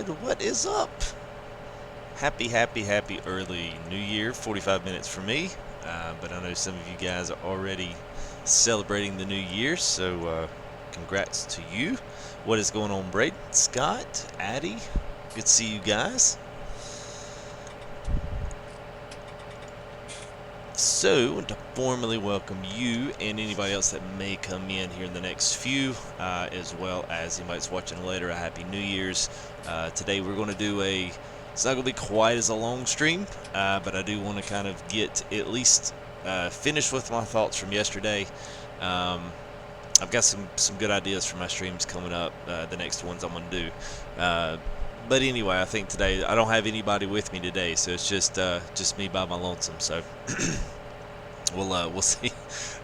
And what is up? Happy early New Year. 45 minutes for me, but I know some of you guys are already celebrating the New Year, so congrats to you. What is going on, Braden, Scott, Addie? Good to see you guys. So, I want to formally welcome you and anybody else that may come in here in the next few, as well as anybody that's watching later, a Happy New Year's. Today we're going to do it's not going to be quite as a long stream, but I do want to kind of get at least finished with my thoughts from yesterday. I've got some good ideas for my streams coming up, the next ones I'm going to do. But anyway, I think today I don't have anybody with me today, so it's just me by my lonesome. So we'll see.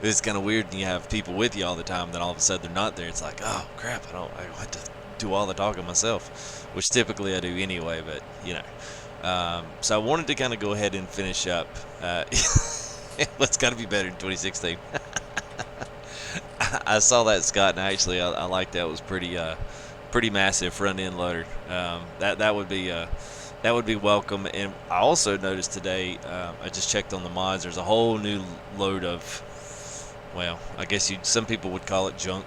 It's kind of weird when you have people with you all the time, then all of a sudden they're not there. It's like, oh crap, I have to do all the talking myself, which typically I do anyway. But you know, so I wanted to kind of go ahead and finish up. What's got to be better in 2016? I saw that, Scott, and actually I like that. It was pretty massive front end loader. That would be welcome. And I also noticed today, I just checked on the mods, there's a whole new load of, well, I guess some people would call it junk.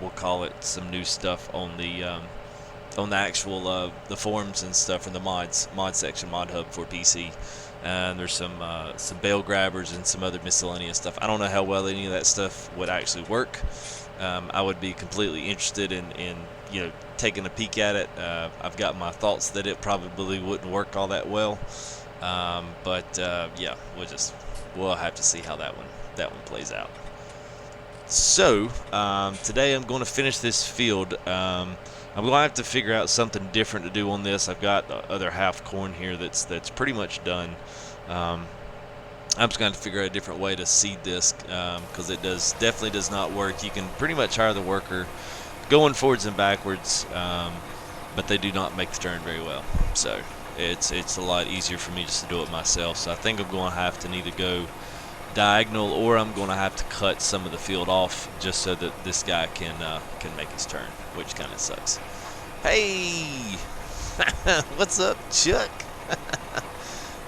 We'll call it some new stuff on the actual the forums and stuff in the mod section, mod hub for PC. And there's some bail grabbers and some other miscellaneous stuff. I don't know how well any of that stuff would actually work. I would be completely interested in taking a peek at it. I've got my thoughts that it probably wouldn't work all that well, but yeah, we'll have to see how that one plays out. So today I'm going to finish this field. I'm going to have to figure out something different to do on this. I've got the other half corn here that's pretty much done. I'm just going to figure out a different way to seed this, because it definitely does not work. You can pretty much hire the worker going forwards and backwards, but they do not make the turn very well. So it's a lot easier for me just to do it myself. So I think I'm going to have to either go diagonal, or I'm going to have to cut some of the field off just so that this guy can make his turn, which kind of sucks. Hey, what's up, Chuck?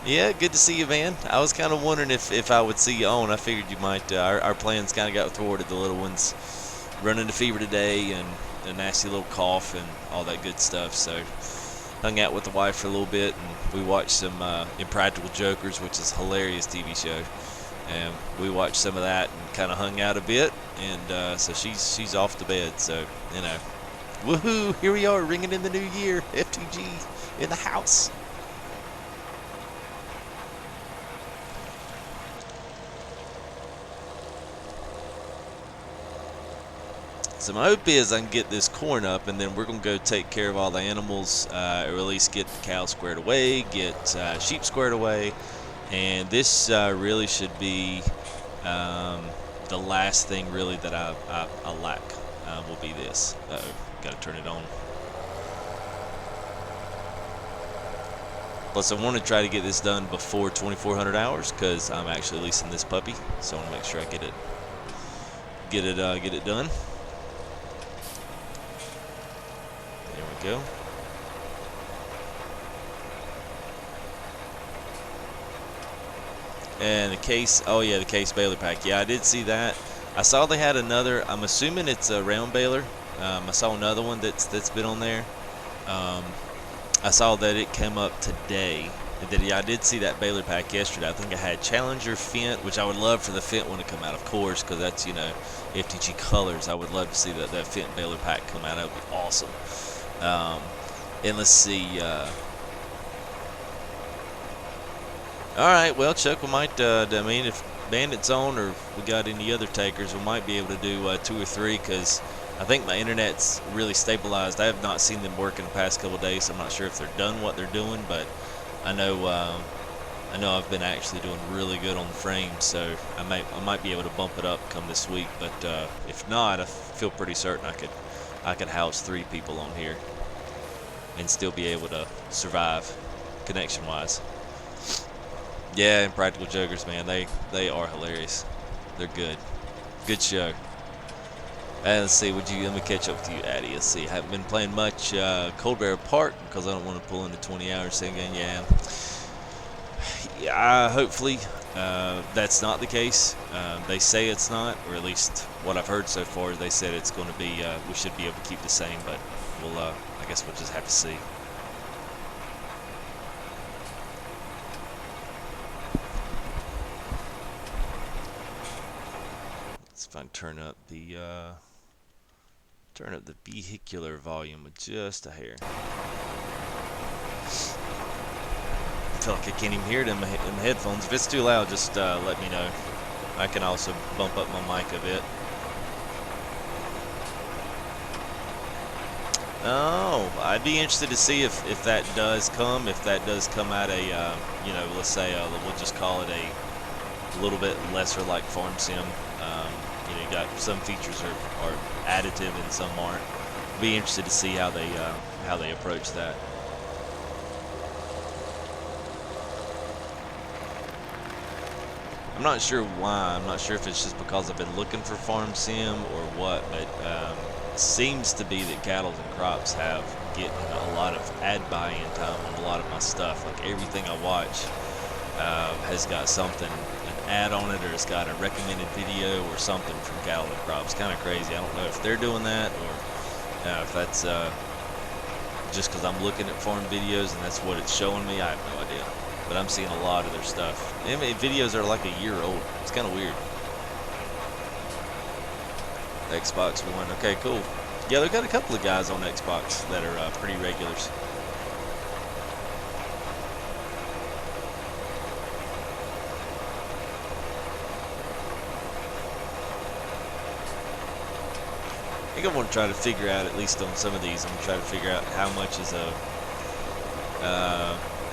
Yeah, good to see you, man. I was kind of wondering if I would see you on. I figured you might. Our plans kind of got thwarted. The little ones running the fever today, and a nasty little cough and all that good stuff. So hung out with the wife for a little bit, and we watched some Impractical Jokers, which is a hilarious TV show. And we watched some of that and kind of hung out a bit. And so she's off to bed. So, you know, woohoo! Here we are, ringing in the new year. FTG in the house. So my hope is I can get this corn up, and then we're going to go take care of all the animals, or at least get the cows squared away, get sheep squared away, and this really should be the last thing really that I lack, will be this. Uh-oh, got to turn it on. Plus, I want to try to get this done before 2,400 hours, because I'm actually leasing this puppy, so I want to make sure I get it done. There we go. And the case, oh yeah, the case baler pack. Yeah, I did see that. I saw they had another. I'm assuming it's a round baler. I saw another one that's been on there. I saw that it came up today. I did see that Baylor pack yesterday. I think I had Challenger Fent, which I would love for the Fent one to come out, of course, because that's, you know, FTG colors. I would love to see that Fent Baylor pack come out. That would be awesome. And let's see. All right, well, Chuck, we might, I mean, if Bandit's on or if we got any other takers, we might be able to do 2 or 3, because I think my internet's really stabilized. I have not seen them work in the past couple of days, so I'm not sure if they're done what they're doing, but I know I've been actually doing really good on the frames, so I might be able to bump it up come this week. But if not, I feel pretty certain I could house 3 people on here and still be able to survive connection-wise. Yeah, and Practical Jokers, man, they are hilarious. They're good. Good show. And let's see, let me catch up with you, Addy. Let's see, I haven't been playing much Cold Bear Park because I don't want to pull into 20 hours thinking, yeah, hopefully that's not the case. They say it's not, or at least what I've heard so far, they said it's going to be, we should be able to keep the same, but we'll, I guess we'll just have to see. Let's see if I can turn up the vehicular volume with just a hair. I feel like I can't even hear it in my headphones. If it's too loud, just let me know. I can also bump up my mic a bit. Oh, I'd be interested to see if that does come. If that does come at a, you know, let's say we'll just call it a little bit lesser like Farm Sim. You know, you got some features are additive and some aren't. Be interested to see how they approach that. I'm not sure why. I'm not sure if it's just because I've been looking for Farm Sim or what, but it seems to be that Cattle and Crops have getting a lot of ad buy-in time on a lot of my stuff. Like everything I watch has got something, an ad on it, or it's got a recommended video or something from Cattle and Crops. Kind of crazy. I don't know if they're doing that or if that's just because I'm looking at farm videos and that's what it's showing me. I have no idea. But I'm seeing a lot of their stuff. I mean, videos are like a year old. It's kind of weird. Xbox One. Okay, cool. Yeah, they've got a couple of guys on Xbox that are pretty regulars. I think I want to try to figure out, at least on some of these, I'm going to try to figure out how much is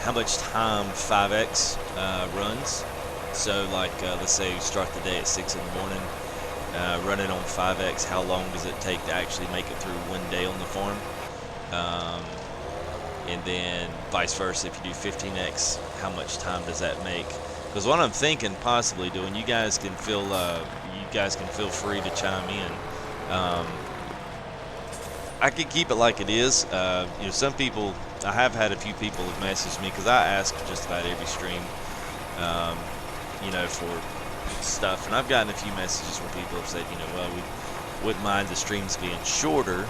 how much time 5X runs. So like let's say you start the day at 6 in the morning, running on 5X, how long does it take to actually make it through one day on the farm? And then vice versa, if you do 15X, how much time does that make? Because what I'm thinking possibly doing, you guys can feel free to chime in. I could keep it like it is. You know, some people, I have had a few people have messaged me because I ask just about every stream, you know, for stuff, and I've gotten a few messages where people have said, you know, well, we wouldn't mind the streams being shorter,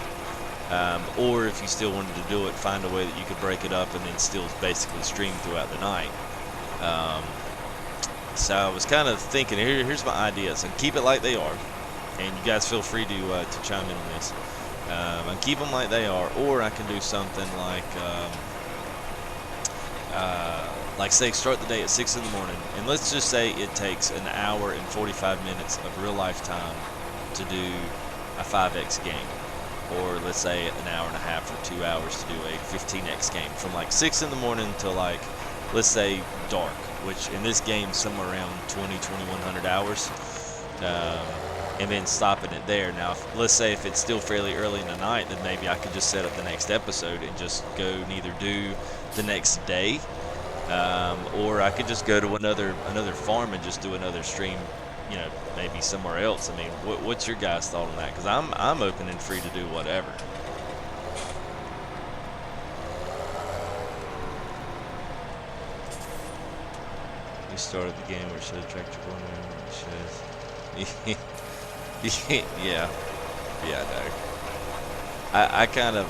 or if you still wanted to do it, find a way that you could break it up and then still basically stream throughout the night. So I was kind of thinking, here's my ideas, and keep it like they are, and you guys feel free to chime in on this. And keep them like they are, or I can do something like say start the day at 6 in the morning, and let's just say it takes an hour and 45 minutes of real life time to do a 5X game, or let's say an hour and a half or 2 hours to do a 15X game from like 6 in the morning till like, let's say dark, which in this game somewhere around 2100 hours. And then stopping it there. Now, let's say if it's still fairly early in the night, then maybe I could just set up the next episode and just go and either do the next day, or I could just go to another farm and just do another stream, you know, maybe somewhere else. I mean, what's your guys' thought on that? Because I'm open and free to do whatever. We started the game where it showed tractor going in, where it shows. yeah, no. I kind of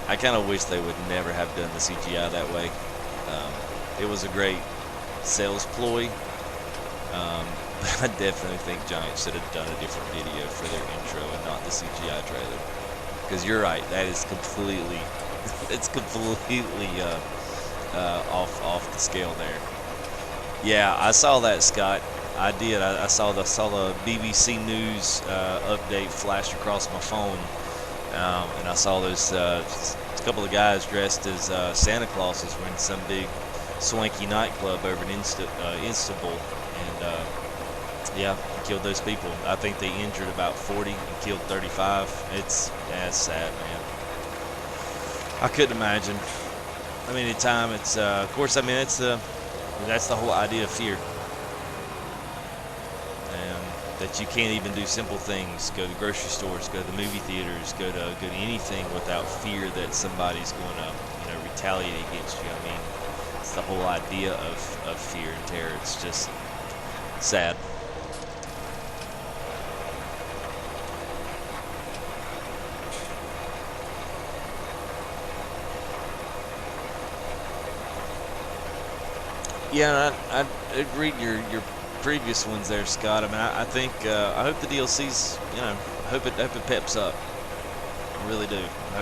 I kind of wish they would never have done the CGI that way. It was a great sales ploy, but I definitely think Giant should have done a different video for their intro and not the CGI trailer. Because you're right, that is completely, it's completely off the scale there. Yeah, I saw that, Scott. I did. I saw the BBC News update flash across my phone, and I saw those a couple of guys dressed as Santa Clauses were in some big swanky nightclub over in Istanbul, and yeah, killed those people. I think they injured about 40 and killed 35. That's sad, man. I couldn't imagine. I mean, at time it's of course. I mean, that's the whole idea of fear, and that you can't even do simple things. Go to the grocery stores, go to the movie theaters, go to anything without fear that somebody's going to retaliate against you. I mean, it's the whole idea of fear and terror. It's just sad. Yeah, I agreed your previous ones there, Scott. I mean, I think I hope the DLC's, I hope it peps up. I really do. I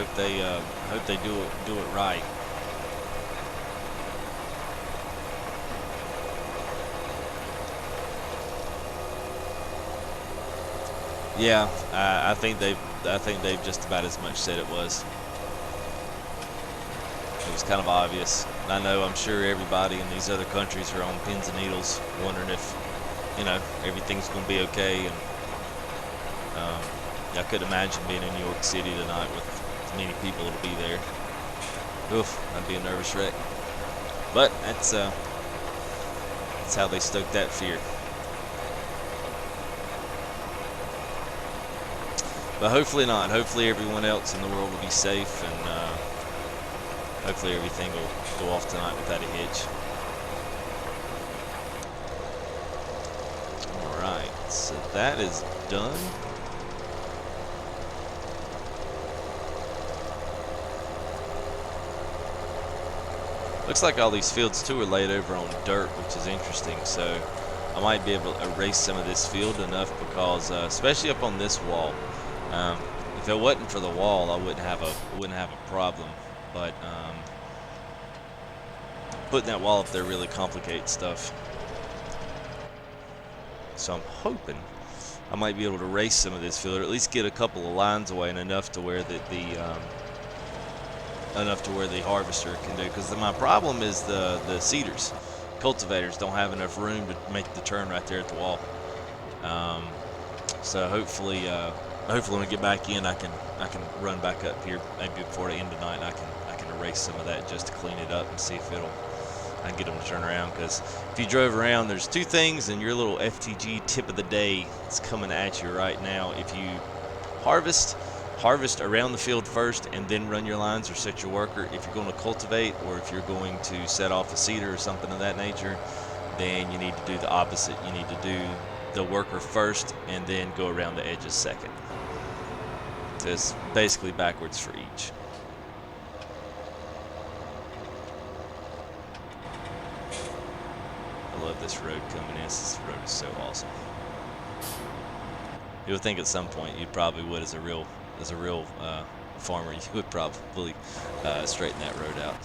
hope they do it right. Yeah, I think they've just about as much said it was. It was kind of obvious. I know, I'm sure everybody in these other countries are on pins and needles, wondering if, everything's going to be okay. And I couldn't imagine being in New York City tonight with as many people that'll be there. Oof, I'd be a nervous wreck. But that's how they stoke that fear. But hopefully not. Hopefully everyone else in the world will be safe, and hopefully everything will go off tonight without a hitch. Alright, so that is done. Looks like all these fields too are laid over on dirt, which is interesting. So I might be able to erase some of this field enough, because especially up on this wall, if it wasn't for the wall, I wouldn't have a problem. But putting that wall up there really complicates stuff. So I'm hoping I might be able to erase some of this field, or at least get a couple of lines away, and enough to where the harvester can do. Because my problem is the seeders, cultivators don't have enough room to make the turn right there at the wall. So hopefully when we get back in, I can run back up here maybe before the end of the night, and I can erase some of that just to clean it up and see if I can get them to turn around. Because if you drove around, there's two things in your little FTG tip of the day that's coming at you right now. If you harvest around the field first and then run your lines or set your worker. If you're going to cultivate, or if you're going to set off a seeder or something of that nature, then you need to do the opposite. You need to do the worker first and then go around the edges second. So it's basically backwards for each. I love this road coming in. This road is so awesome. You would think at some point you probably would, as a real farmer, you would probably straighten that road out.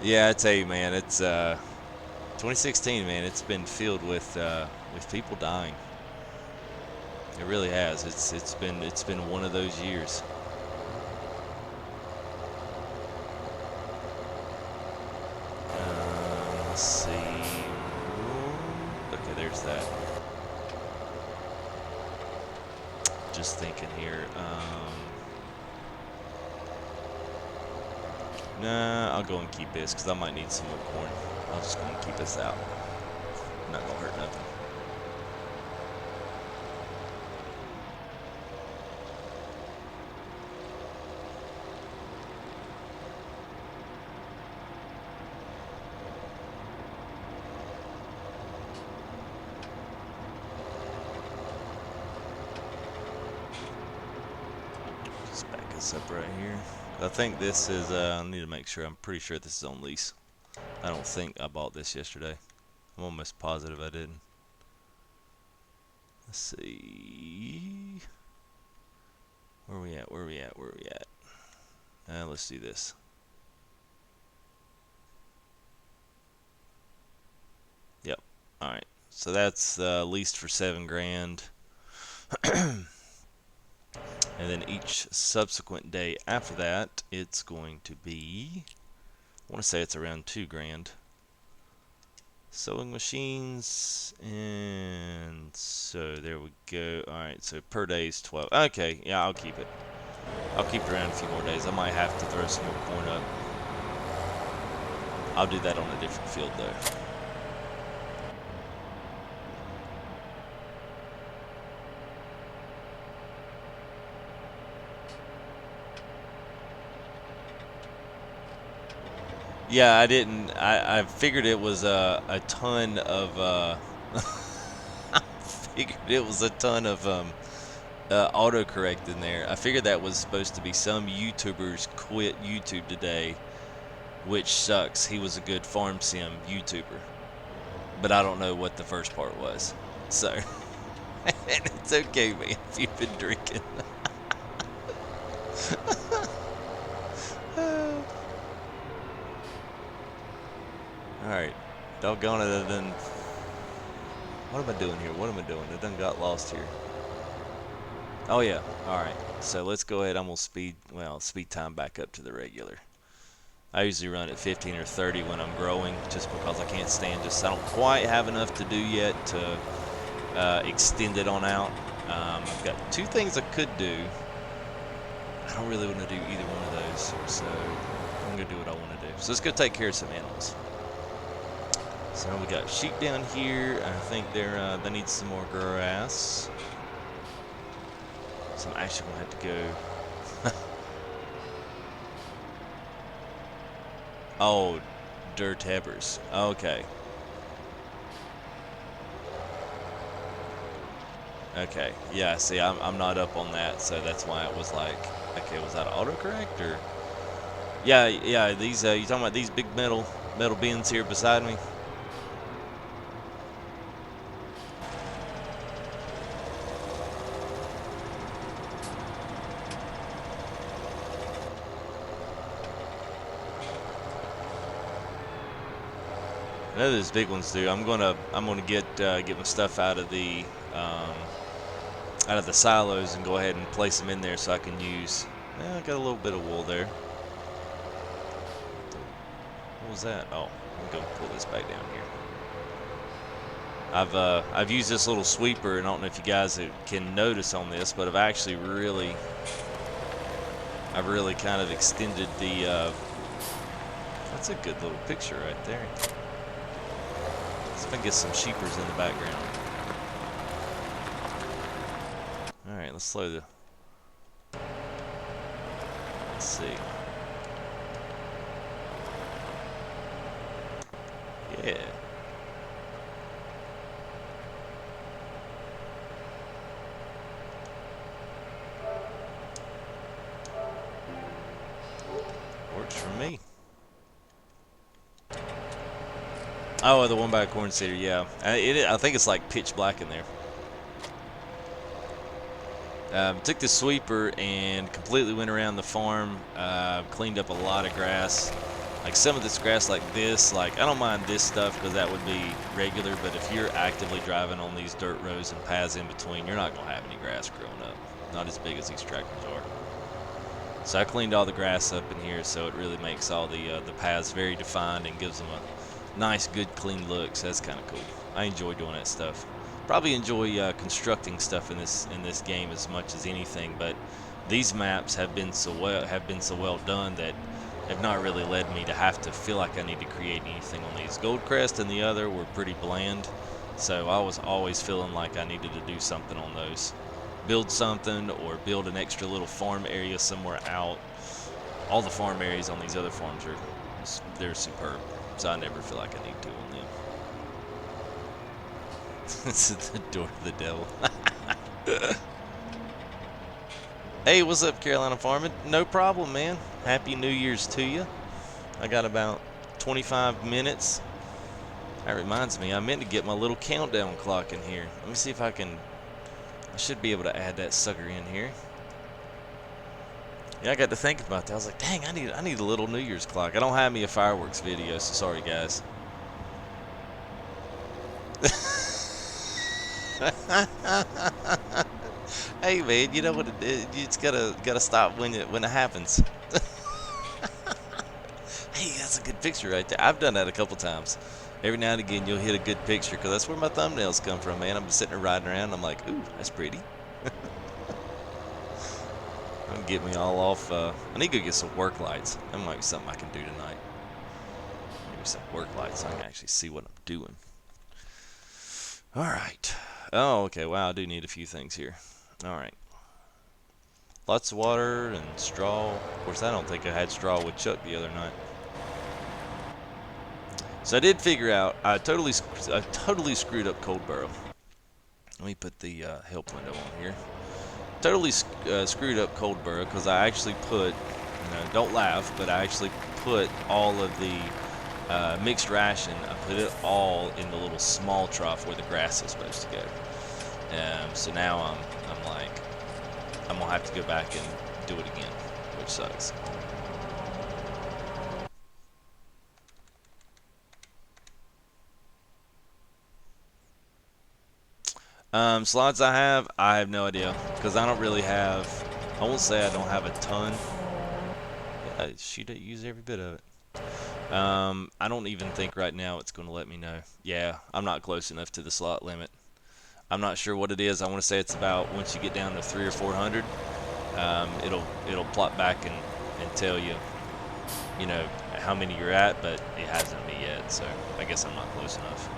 Yeah, I tell you, man, it's 2016, man. It's been filled with people dying. It really has. It's been one of those years. Let's see. Okay, there's that. Just thinking here. Nah, I'll go and keep this, because I might need some more corn. I'll just go and keep this out. Not gonna hurt nothing. this up right here. I think this is, I need to make sure, I'm pretty sure this is on lease. I don't think I bought this yesterday. I'm almost positive I didn't. Let's see. Where are we at? Where are we at? Where are we at? Let's do this. Yep. Alright. So that's leased for $7,000. And then each subsequent day after that, it's going to be, I want to say it's around $2,000. Sewing machines, and so there we go. Alright, so per day is 12. Okay, yeah, I'll keep it. I'll keep it around a few more days. I might have to throw some more corn up. I'll do that on a different field though. Yeah, I didn't. I figured it was a ton of. I figured it was a ton of autocorrect in there. I figured that was supposed to be some YouTubers quit YouTube today, which sucks. He was a good farm sim YouTuber, but I don't know what the first part was. So, and it's okay, man, if you've been drinking. Alright, doggone it, I done. What am I doing here? What am I doing? I done got lost here. Oh yeah, alright. So let's go ahead, I'm gonna speed time back up to the regular. I usually run at 15 or 30 when I'm growing, just because I can't stand, I don't quite have enough to do yet to extend it on out. I've got two things I could do. I don't really want to do either one of those, so I'm gonna do what I want to do. So let's go take care of some animals. So we got sheep down here. I think they need some more grass. So I'm actually gonna have to go. Oh, dirt hebbers. Okay. Okay. Yeah. See, I'm not up on that, so that's why it was like, okay, was that autocorrect or? Yeah. Yeah. These you talking about these big metal bins here beside me? I know those big ones do. I'm gonna get my stuff out of the silos and go ahead and place them in there so I can use. I got a little bit of wool there. What was that? Oh, I'm gonna pull this back down here. I've used this little sweeper, and I don't know if you guys can notice on this, but I've really kind of extended the. That's a good little picture right there. Let's get some sheepers in the background. Alright, let's slow the... Let's see. Yeah. Works for me. Oh, the one by a corn seeder, yeah. I think it's like pitch black in there. Took the sweeper and completely went around the farm. Cleaned up a lot of grass. Like some of this grass like this, like I don't mind this stuff because that would be regular, but if you're actively driving on these dirt roads and paths in between, you're not going to have any grass growing up. Not as big as these tractors are. So I cleaned all the grass up in here, so it really makes all the paths very defined and gives them a nice, good, clean look. So that's kind of cool. I enjoy doing that stuff. Probably enjoy constructing stuff in this game as much as anything. But these maps have been so well done that have not really led me to have to feel like I need to create anything on these. Goldcrest and the other were pretty bland, so I was always feeling like I needed to do something on those. Build something or build an extra little farm area somewhere out. All the farm areas on these other farms they're superb, so I never feel like I need to on them. This is the door to the devil. Hey, what's up, Carolina Farming? No problem, man. Happy New Year's to you. I got about 25 minutes. That reminds me, I meant to get my little countdown clock in here. Let me see if I can. I should be able to add that sucker in here. Yeah, I got to thinking about that. I was like, dang, I need a little New Year's clock. I don't have me a fireworks video, so sorry, guys. Hey, man, you know what it is? You just gotta stop when it happens. Hey, that's a good picture right there. I've done that a couple times. Every now and again, you'll hit a good picture because that's where my thumbnails come from, man. I'm just sitting there riding around. And I'm like, ooh, that's pretty. That'll get me all off. I need to go get some work lights. That might be something I can do tonight. Maybe some work lights so I can actually see what I'm doing. All right. Oh, okay. Wow, I do need a few things here. All right. Lots of water and straw. Of course, I don't think I had straw with Chuck the other night. So I did figure out I totally screwed up Cold Burrow. Let me put the help window on here. Totally screwed up Cold Burrow because I actually put, don't laugh, but I actually put all of the mixed ration. I put it all in the little small trough where the grass is supposed to go. So now I'm like, I'm gonna have to go back and do it again, which sucks. Slots I have no idea because I don't really have. I won't say I don't have a ton. She didn't use every bit of it. I don't even think right now it's going to let me know. Yeah, I'm not close enough to the slot limit. I'm not sure what it is. I want to say it's about once you get down to 300 or 400, it'll plot back and tell you, how many you're at, but it hasn't me yet. So I guess I'm not close enough.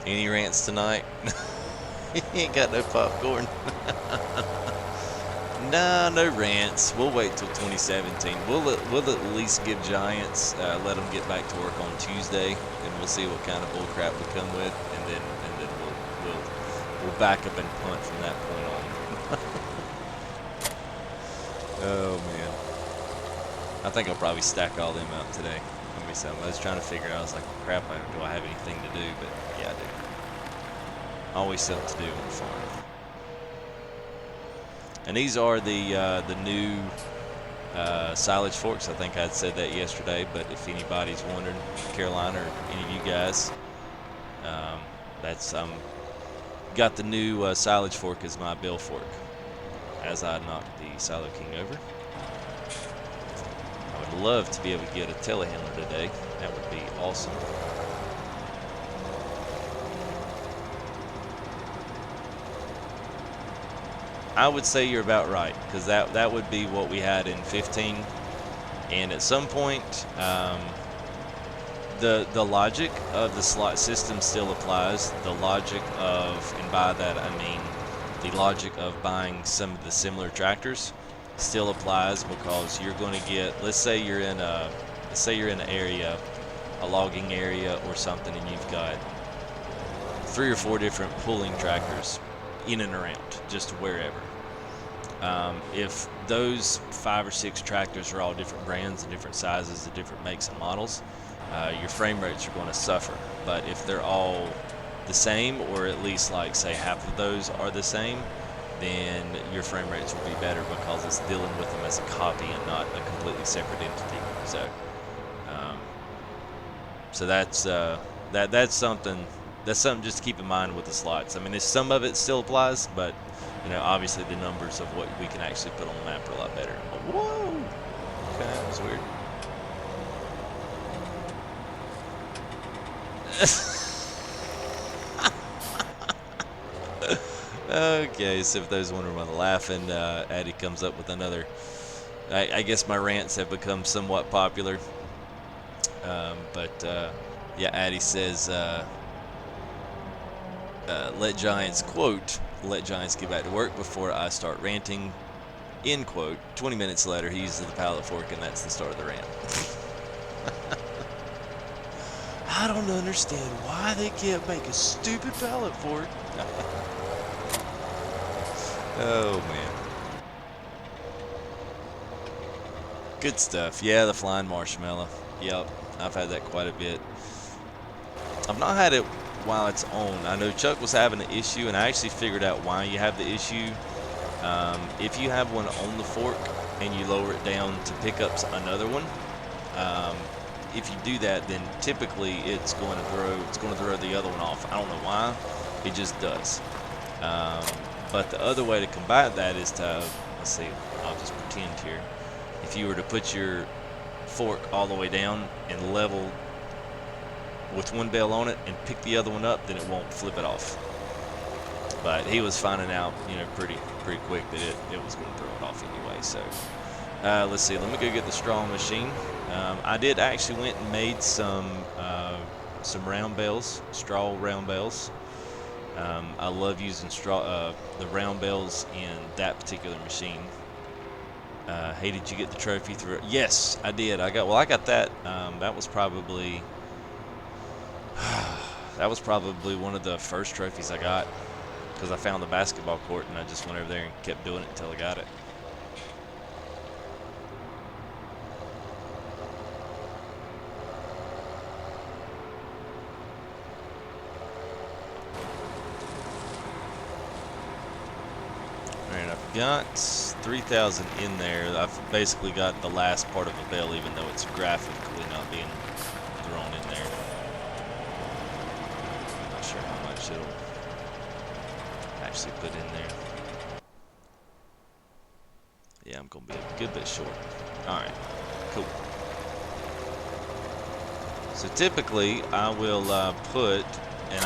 Any rants tonight? He ain't got no popcorn. Nah, no rants. We'll wait till 2017. We'll at least give Giants, let them get back to work on Tuesday, and we'll see what kind of bullcrap we come with, and then we'll back up and punt from that point on. Oh man, I think I'll probably stack all them out today. Give me something. I was trying to figure out. I was like, crap, do I have anything to do? But yeah, I do. Always something to do on the farm. And these are the new silage forks. I think I said that yesterday, but if anybody's wondering, Carolina or any of you guys, that's got the new silage fork as my bill fork. As I knocked the Silo King over. I would love to be able to get a telehandler today. That would be awesome. I would say you're about right, because that would be what we had in 15. And at some point, the logic of the slot system still applies. The logic of, and by that I mean the logic of buying some of the similar tractors still applies, because you're going to get, let's say you're in an area, a logging area or something, and you've got 3 or 4 different pulling tractors in and around, just wherever. If those 5 or 6 tractors are all different brands and different sizes and different makes and models, your frame rates are going to suffer. But if they're all the same, or at least like say half of those are the same, then your frame rates will be better, because it's dealing with them as a copy and not a completely separate entity. So that's something just to keep in mind with the slots. I mean, some of it still applies, but obviously the numbers of what we can actually put on the map are a lot better. Whoa! Okay, that was weird. Okay, so if those wondering why I'm laughing, Addy comes up with another. I guess my rants have become somewhat popular. Yeah, Addy says, let Giants, quote, let Giants get back to work before I start ranting, end quote. 20 minutes later, he uses the pallet fork, and that's the start of the rant. I don't understand why they can't make a stupid pallet fork. Oh, man. Good stuff. Yeah, the flying marshmallow. Yep, I've had that quite a bit. I've not had it while it's on. I know Chuck was having an issue, and I actually figured out why you have the issue. If you have one on the fork and you lower it down to pick up another one, if you do that, then typically it's going to throw the other one off. I don't know why, it just does. But the other way to combat that is to, let's see, I'll just pretend here. If you were to put your fork all the way down and level with one bell on it and pick the other one up, then it won't flip it off. But he was finding out, you know, pretty quick that it was going to throw it off anyway. So let's see. Let me go get the straw machine. I did actually went and made some round bells, straw round bells. I love using the round bells in that particular machine. Hey, did you get the trophy through it? Yes, I did. I got that. That was probably one of the first trophies I got, because I found the basketball court and I just went over there and kept doing it until I got it. Alright, I've got 3,000 in there. I've basically got the last part of a bell, even though it's graphically not being thrown in there. I'm not sure how much it'll actually put in there. Yeah, I'm going to be a good bit short. Alright, cool. So typically, I will I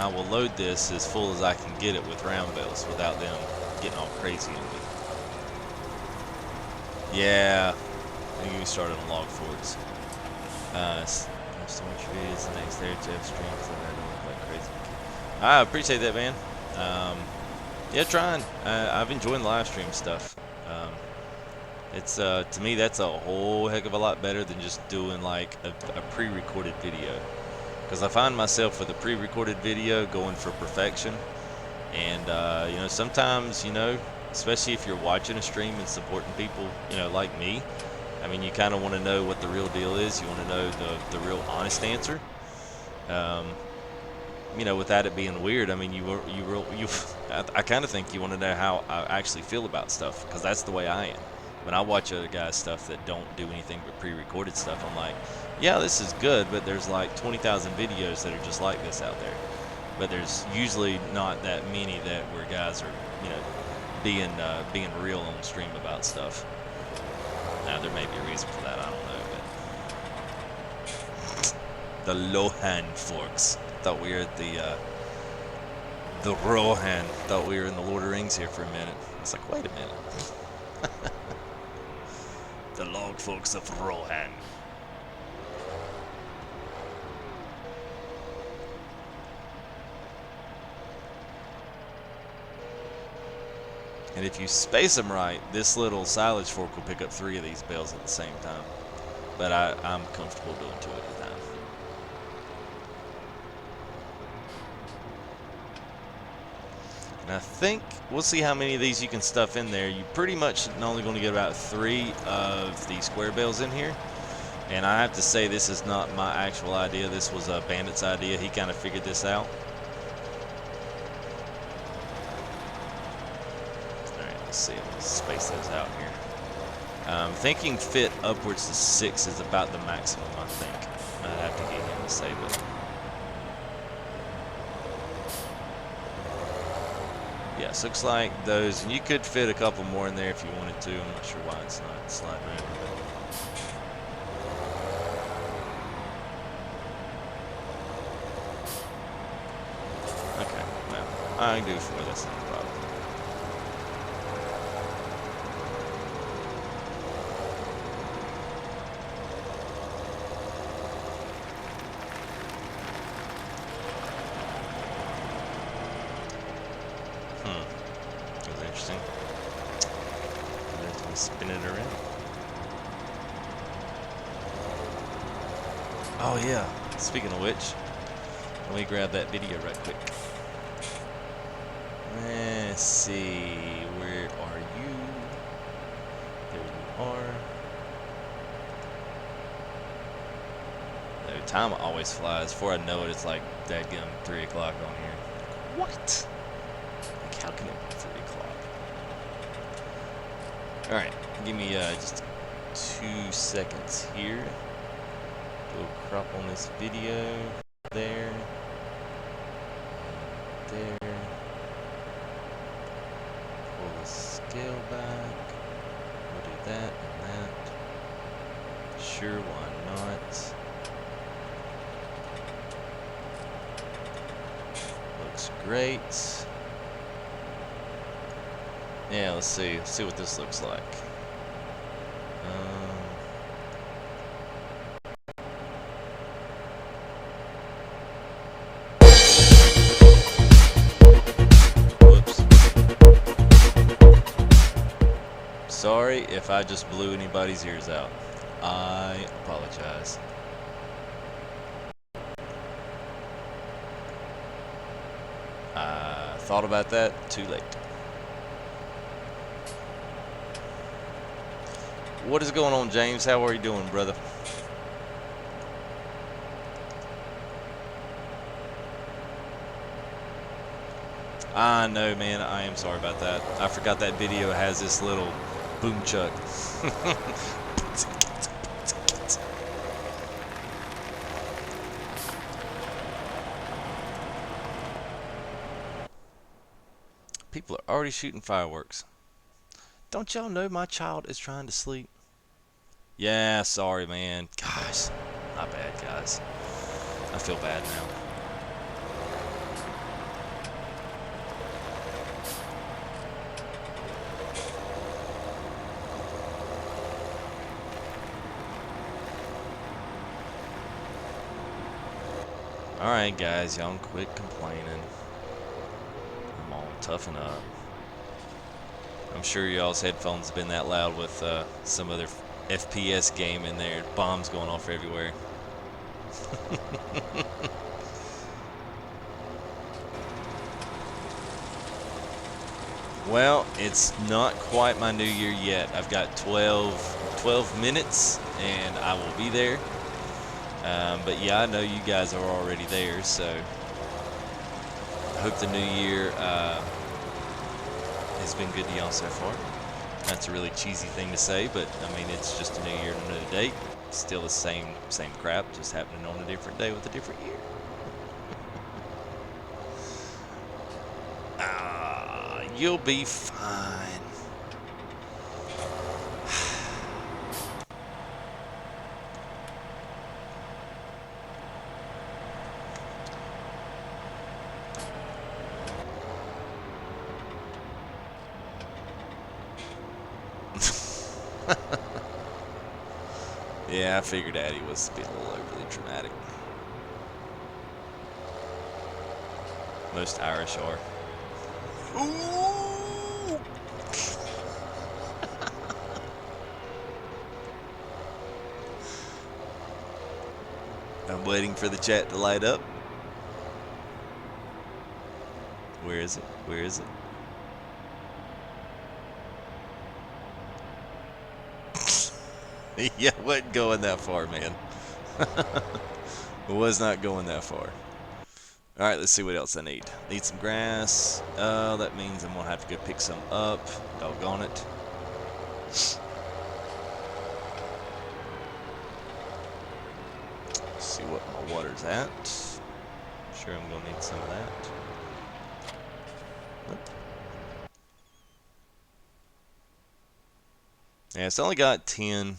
will load this as full as I can get it with round bells without them getting all crazy on me. Yeah, I think we started on log forks. So much videos the next day to have streams and I don't look like crazy. I appreciate that, man. Yeah, trying. I've enjoyed the live stream stuff. It's to me, that's a whole heck of a lot better than just doing like a pre-recorded video, because I find myself with a pre-recorded video going for perfection. And you know, sometimes, you know, especially if you're watching a stream and supporting people, you know, like me, I mean, you kind of want to know what the real deal is. You want to know the real honest answer. You know, without it being weird. I mean, I kind of think you want to know how I actually feel about stuff, because that's the way I am. When I watch other guys' stuff that don't do anything but pre-recorded stuff, I'm like, yeah, this is good, but there's like 20,000 videos that are just like this out there. But there's usually not that many where guys are, you know, being real on stream about stuff. Now, there may be a reason for that, I don't know, but the Lohan forks. Thought we were at the Rohan. Thought we were in the Lord of the Rings here for a minute. It's like, wait a minute. The log forks of Rohan. And if you space them right, this little silage fork will pick up 3 of these bells at the same time. But I'm comfortable doing 2 at a time. And I think we'll see how many of these you can stuff in there. You pretty much only going to get about 3 of the square bells in here. And I have to say, this is not my actual idea. This was a Bandit's idea. He kind of figured this out. Let's see, let's space those out here. Thinking fit upwards to 6 is about the maximum, I think. I'd have to get him to save it. Yeah, so looks like those, and you could fit a couple more in there if you wanted to. I'm not sure why it's not sliding over. Okay, well, I can do 4, that's not a problem. That was interesting. And then spin it around. Oh yeah, speaking of which, Let me grab that video right quick. Let's see. Where are you? There you are. No, time always flies. Before I know it, it's like dadgum 3 o'clock on here. What? Like, how can it be 3 o'clock? Alright, give me just 2 seconds here. Go crop on this video. There. And there. Pull the scale back. We'll do that and that. Sure, why not? Looks great. Yeah, let's see what this looks like. Whoops. Sorry if I just blew anybody's ears out. I apologize. I thought about that, too late. What is going on, James? How are you doing, brother? I know, man. I am sorry about that. I forgot that video has this little boom chuck. People are already shooting fireworks. Don't y'all know my child is trying to sleep? Yeah, sorry, man. Gosh, my bad, guys. I feel bad now. Alright, guys, y'all quit complaining. Come on, toughen up. I'm sure y'all's headphones have been that loud with some other FPS game in there. Bombs going off everywhere. Well, it's not quite my new year yet. I've got 12 minutes and I will be there. But yeah, I know you guys are already there, so I hope the new year has been good to y'all so far. That's a really cheesy thing to say, but I mean, it's just a new year and a new date. It's still the same crap, just happening on a different day with a different year. You'll be fine. Yeah, I figured Addy was being a little overly dramatic. Most Irish are. Ooh! I'm waiting for the chat to light up. Where is it? Where is it? Yeah, wasn't going that far, man. Was not going that far. Alright, let's see what else I need. Need some grass. That means I'm going to have to go pick some up. Doggone it. Let's see what my water's at. I'm sure I'm going to need some of that. Yeah, it's only got 10.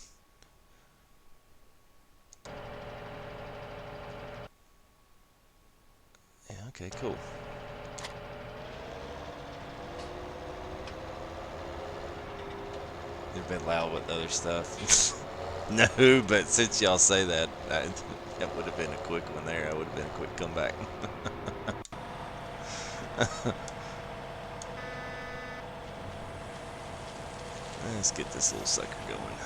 Yeah, okay, cool. They've been loud with other stuff. No, but since y'all say that, that would have been a quick one there. I would have been a quick comeback. Let's get this little sucker going.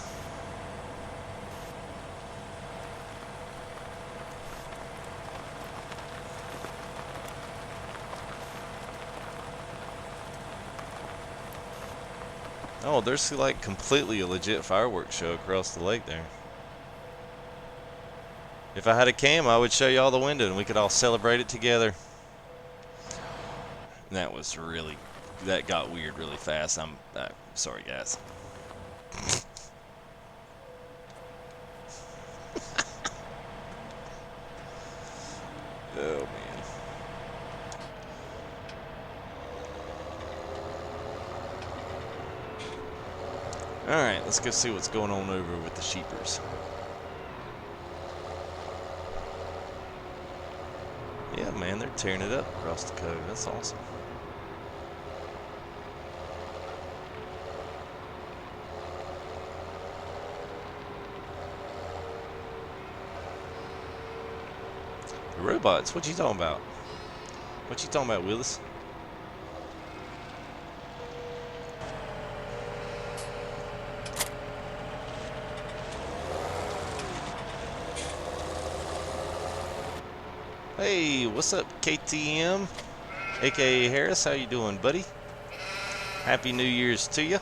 Oh, there's like completely a legit fireworks show across the lake there. If I had a cam, I would show you all the window and we could all celebrate it together. That was really, that got weird really fast. I'm sorry, guys. Oh, man. Alright, let's go see what's going on over with the sheepers. Yeah, man, they're tearing it up across the cove. That's awesome. The robots, what you talking about? What you talking about, Willis? Hey, what's up, KTM? AKA Harris, how you doing, buddy? Happy New Year's to you.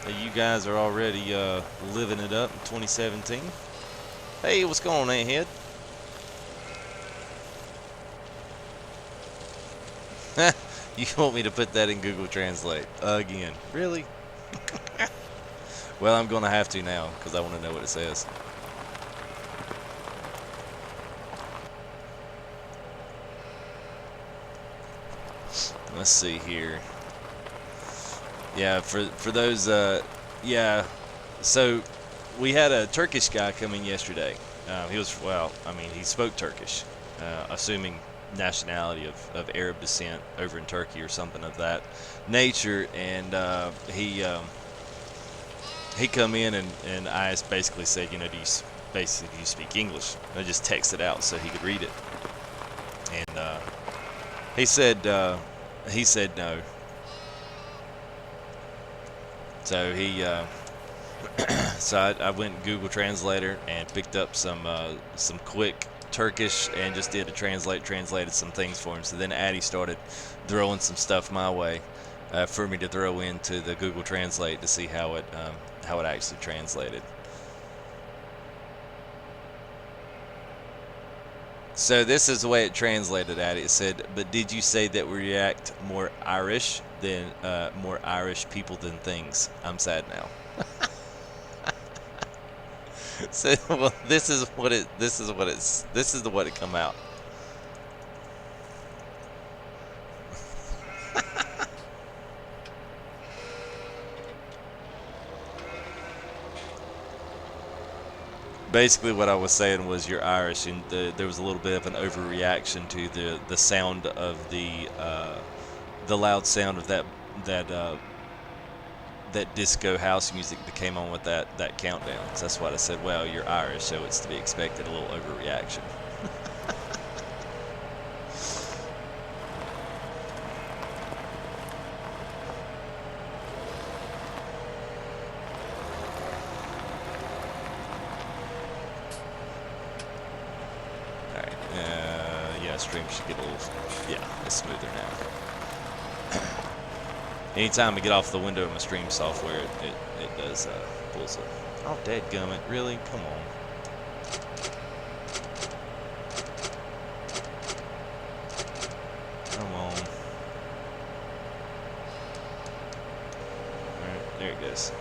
You guys are already living it up in 2017. Hey, what's going on, Anthead? You want me to put that in Google Translate again? Really? Well, I'm going to have to now because I want to know what it says. Let's see here. Yeah, for those, yeah. So we had a Turkish guy come in yesterday. He was, well, I mean, he spoke Turkish, assuming nationality of Arab descent over in Turkey or something of that nature. And he come in and I basically said, you know, do you speak English? And I just texted out so he could read it. And he said no. So he, so I went Google Translator and picked up some quick Turkish and just did a translated some things for him. So then Addie started throwing some stuff my way for me to throw into the Google Translate to see how it actually translated. So this is the way it translated, Addie. It said, "But did you say that we react more Irish than more Irish people than things? I'm sad now." So, well, this is what it come out. Basically, what I was saying was you're Irish, and there was a little bit of an overreaction to the sound of the loud sound of that disco house music that came on with that countdown. So that's what I said. Well, you're Irish, so it's to be expected. A little overreaction. Stream should get a little, yeah, it's smoother now. Anytime I get off the window of my stream software, it does pulls up. Oh, dadgummit, really? Come on. Come on. Alright, there it goes.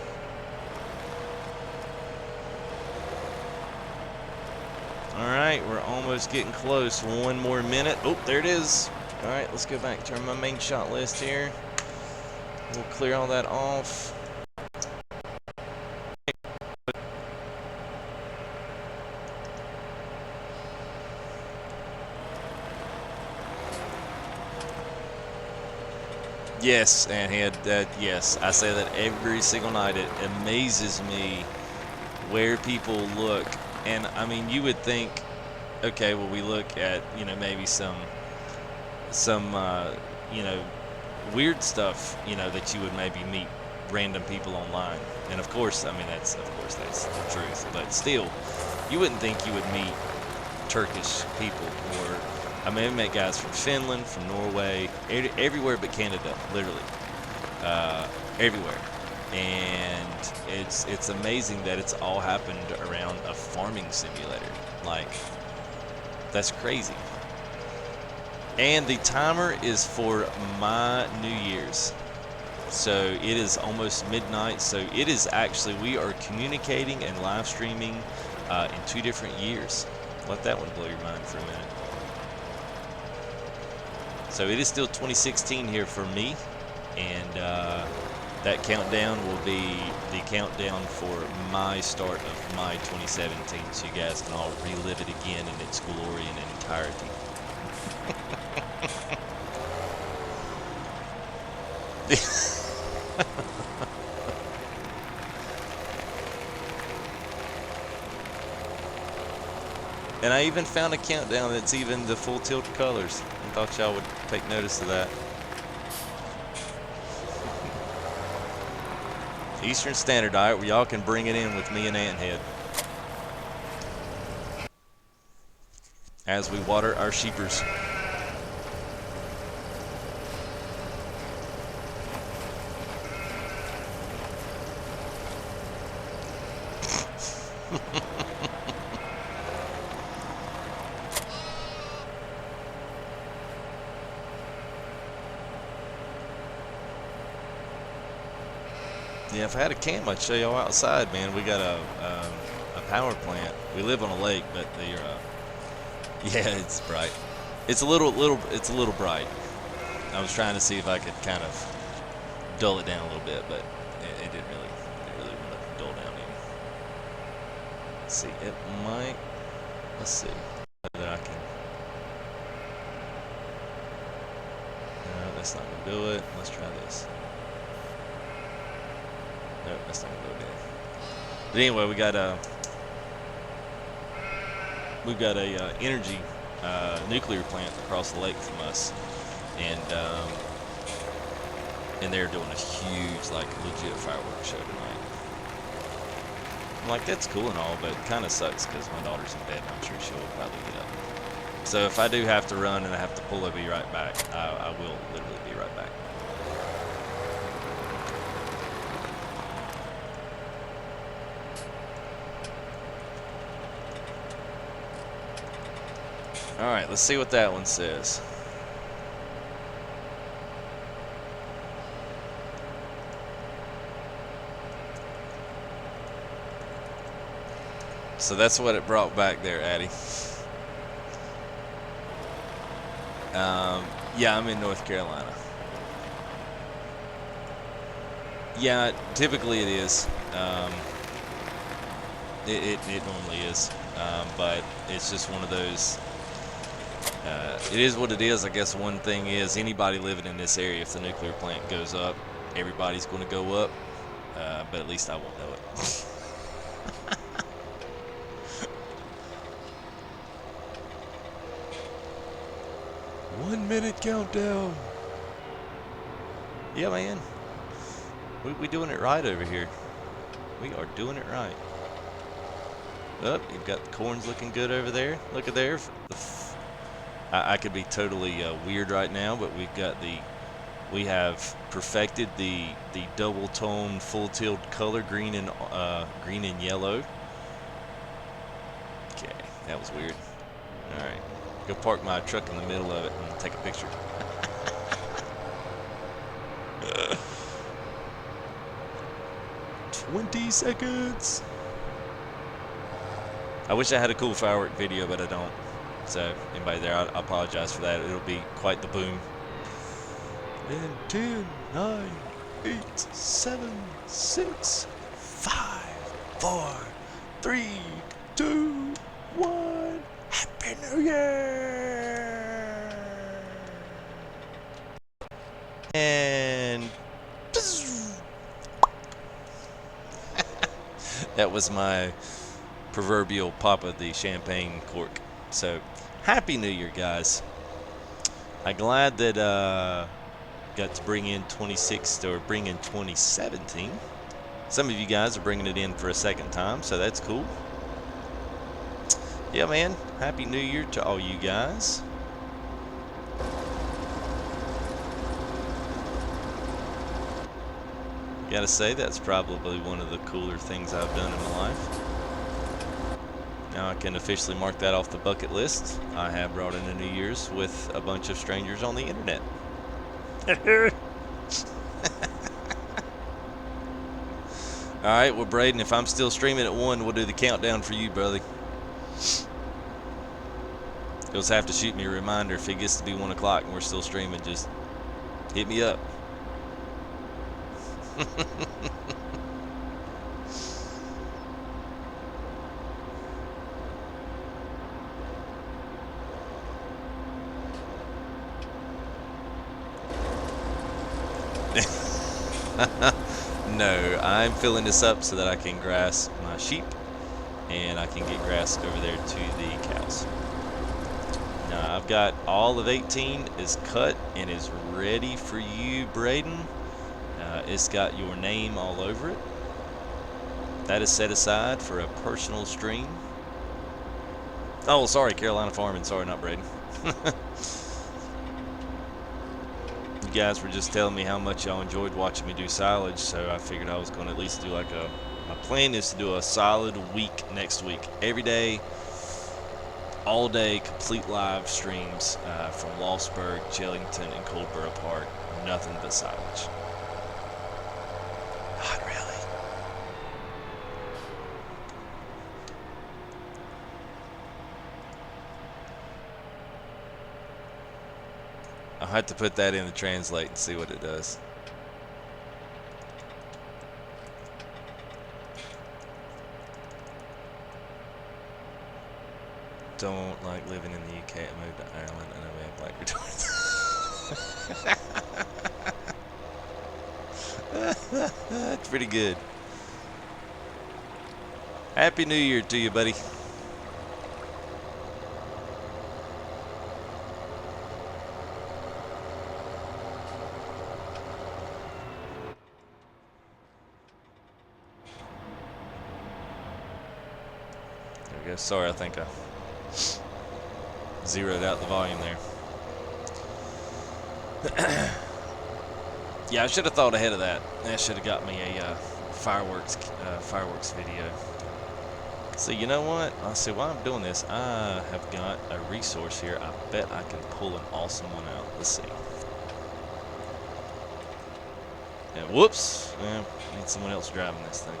Alright, we're almost getting close. One more minute. Oh, there it is. Alright, let's go back. Turn my main shot list here. We'll clear all that off. Yes, and he had that. Yes, I say that every single night. It amazes me where people look. And I mean, you would think, okay, well, we look at, you know, maybe some you know, weird stuff, you know, that you would maybe meet random people online. And of course, I mean, that's the truth. But still, you wouldn't think you would meet Turkish people, or I mean, I met guys from Finland, from Norway, everywhere but Canada, literally. everywhere, and it's amazing that it's all happened around a farming simulator. Like, that's crazy. And the timer is for my New Year's. So it is almost midnight. So it is actually, we are communicating and live streaming in 2 different years. Let that one blow your mind for a minute. So it is still 2016 here for me. And that countdown will be the countdown for my start of my 2017. So you guys can all relive it again in its glory and entirety. And I even found a countdown that's even the full tilt colors. I thought y'all would take notice of that. Eastern Standard Diet, where y'all can bring it in with me and Anthead as we water our sheepers. Yeah, if I had a cam, I'd show y'all outside, man. We got a power plant. We live on a lake, but the yeah, it's bright. It's a little bright. I was trying to see if I could kind of dull it down a little bit, but it didn't really want to dull down any. Let's see, it might. Let's see whether I can. No, that's not gonna do it. Let's try this. No, that's not gonna go down. But anyway, we've got a energy nuclear plant across the lake from us, and they're doing a huge, like, legit fireworks show tonight. I'm like, that's cool and all, but it kind of sucks because my daughter's in bed, and I'm sure she'll probably get up. So if I do have to run and I have to pull, I'll be right back. I will literally be right back. All right, let's see what that one says. So that's what it brought back there, Addie. Yeah, I'm in North Carolina. Yeah, typically it is. It normally is. But it's just one of those. It is what it is. I guess one thing is, anybody living in this area, if the nuclear plant goes up, everybody's going to go up. But at least I won't know it. 1 minute countdown. Yeah, man. We doing it right over here. We are doing it right. Up, you've got the corns looking good over there. Look at there. I could be totally weird right now, but we have perfected the double tone full tilt color, green and yellow. Okay, that was weird. All right, go park my truck in the middle of it and take a picture. 20 seconds. I wish I had a cool firework video, but I don't. So, anybody there, I apologize for that. It'll be quite the boom. And 10, 9, 8, 7, 6, 5, 4, 3, 2, 1. Happy New Year! And that was my proverbial pop of the champagne cork. So, Happy New Year, guys. I'm glad that got to bring in 2017. Some of you guys are bringing it in for a second time, so that's cool. Yeah, man. Happy New Year to all you guys. Gotta say, that's probably one of the cooler things I've done in my life. Now I can officially mark that off the bucket list. I have brought in a New Year's with a bunch of strangers on the internet. Alright, well, Braden, if I'm still streaming at 1, we'll do the countdown for you, brother. You'll just have to shoot me a reminder if it gets to be 1 o'clock and we're still streaming. Just hit me up. No, I'm filling this up so that I can grass my sheep and I can get grass over there to the cows. Now I've got all of 18 is cut and is ready for you, Braden. It's got your name all over it. That is set aside for a personal stream. Oh, sorry, Carolina Farming. Sorry, not Braden. You guys were just telling me how much y'all enjoyed watching me do silage, so I figured I was going to at least do like my plan is to do a solid week next week. Every day, all day, complete live streams from Lostburg, Chellington, and Coldborough Park. Nothing but silage. Not really. I'll have to put that in the translate and see what it does. Don't like living in the UK. I moved to Ireland and I have black retorts. That's pretty good. Happy New Year to you, buddy. There we go. Sorry, I think I zeroed out the volume there. Yeah, I should have thought ahead of that. That should have got me a fireworks video. So you know what? I'll see while I'm doing this, I have got a resource here. I bet I can pull an awesome one out. Let's see. And whoops! I need someone else driving this thing.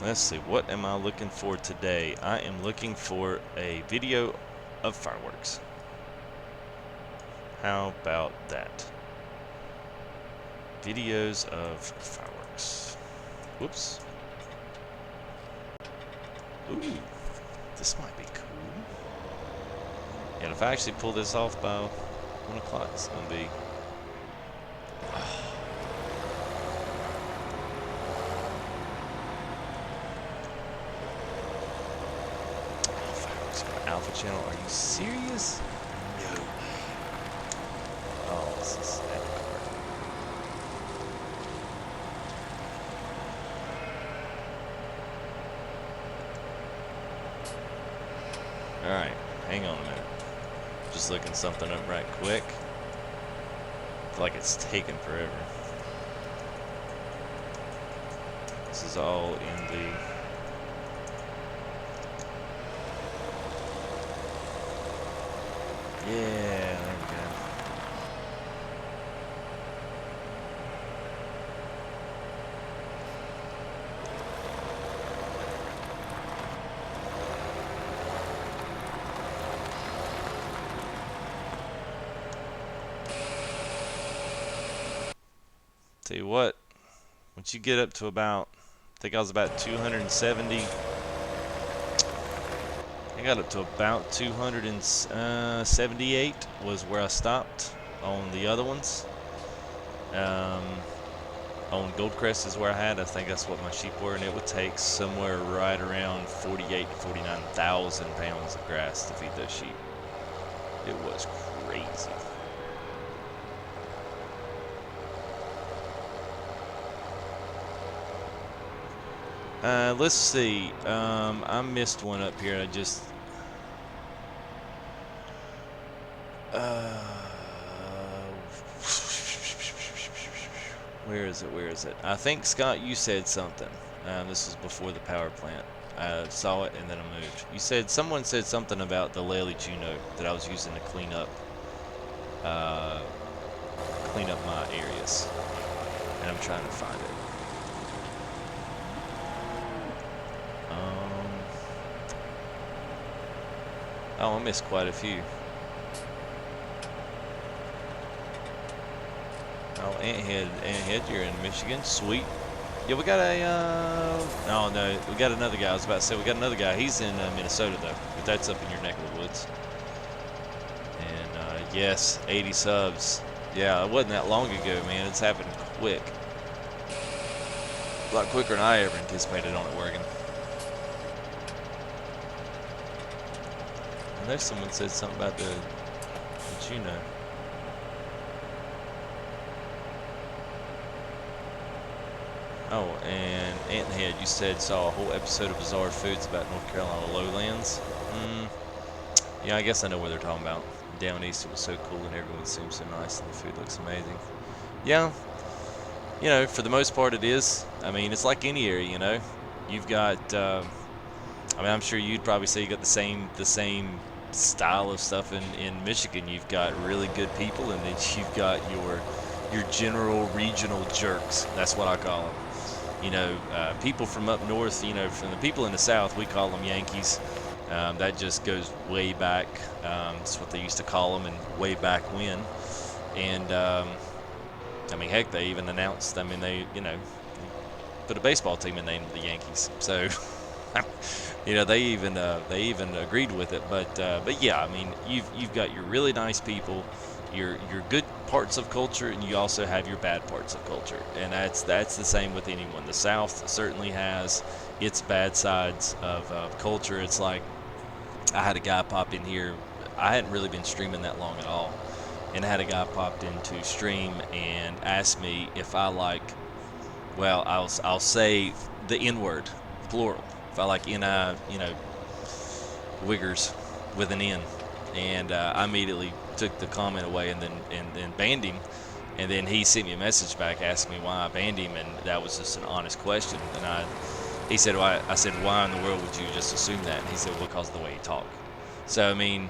Let's see, what am I looking for today? I am looking for a video of fireworks. How about that? Videos of fireworks. Whoops. Ooh, this might be cool. And if I actually pull this off by 1 o'clock, it's going to be... Alpha channel, are you serious? No. Oh, this is epic. Alright, hang on a minute. Just looking something up right quick. I feel like it's taken forever. This is all in the... Yeah, there we go. Tell you what, once you get up to about, I think I was about 270. I got up to about 278 was where I stopped on the other ones. On Goldcrest is where I had, I think that's what my sheep were, and it would take somewhere right around 48 to 49,000 pounds of grass to feed those sheep. It was crazy. Let's see. I missed one up here. I just. Where is it? Where is it? I think, Scott, you said something. This was before the power plant. I saw it and then I moved. Someone said something about the Lely Juno that I was using to clean up my areas. And I'm trying to find it. Oh, I missed quite a few. Oh, Anthead, you're in Michigan. Sweet. Yeah, we got oh, no, we got another guy. I was about to say, we got another guy. He's in Minnesota, though. But that's up in your neck of the woods. And, yes, 80 subs. Yeah, it wasn't that long ago, man. It's happened quick. A lot quicker than I ever anticipated on it working. I know someone said something about the Juno. Oh, and Anthead, you saw a whole episode of Bizarre Foods about North Carolina lowlands. Yeah, I guess I know what they're talking about. Down east, it was so cool and everyone seems so nice and the food looks amazing. Yeah, you know, for the most part it is. I mean, it's like any area, you know. You've got, I mean, I'm sure you'd probably say you got the same style of stuff in Michigan. You've got really good people, and then you've got your general regional jerks. That's what I call them. You know, people from up north, you know, from the people in the south, we call them Yankees. That just goes way back. That's what they used to call them, and way back when. And I mean, heck, they even announced. I mean, they, you know, put a baseball team in the name of the Yankees. So, you know, they even agreed with it. But yeah, I mean, you've got your really nice people, your good parts of culture, and you also have your bad parts of culture, and that's the same with anyone. The South certainly has its bad sides of culture. It's like, I had a guy pop in here. I hadn't really been streaming that long at all, and I had a guy popped into stream and asked me if I like, well, I'll say the N-word, plural. If I like N-I, you know, wiggers with an N. And I immediately took the comment away and then banned him. And then he sent me a message back asking me why I banned him, and that was just an honest question. And he said, "Why?" I said, "Why in the world would you just assume that?" And he said, "Well, because of the way you talk." So I mean,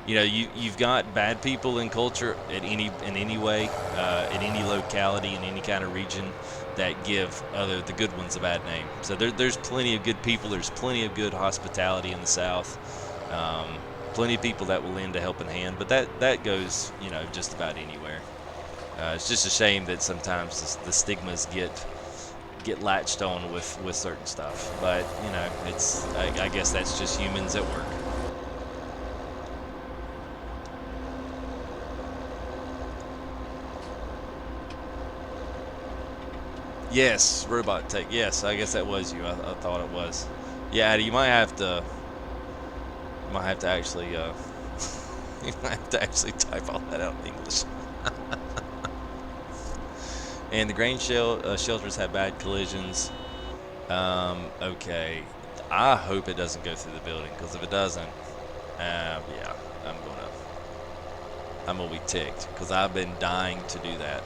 you know, you've got bad people in culture in any way, in any locality, in any kind of region, that give the good ones a bad name. So there's plenty of good people. There's plenty of good hospitality in the South. Plenty of people that will lend a helping hand, but that goes, you know, just about anywhere. It's just a shame that sometimes the stigmas get latched on with certain stuff. But you know, I guess that's just humans at work. Yes, Robot Tech. Yes, I guess that was you. I thought it was. Yeah, you might have to. Might have to actually you might have to actually type all that out in English. And the grain shelters have bad collisions. Okay, I hope it doesn't go through the building, because if it doesn't, yeah, I'm gonna be ticked, because I've been dying to do that.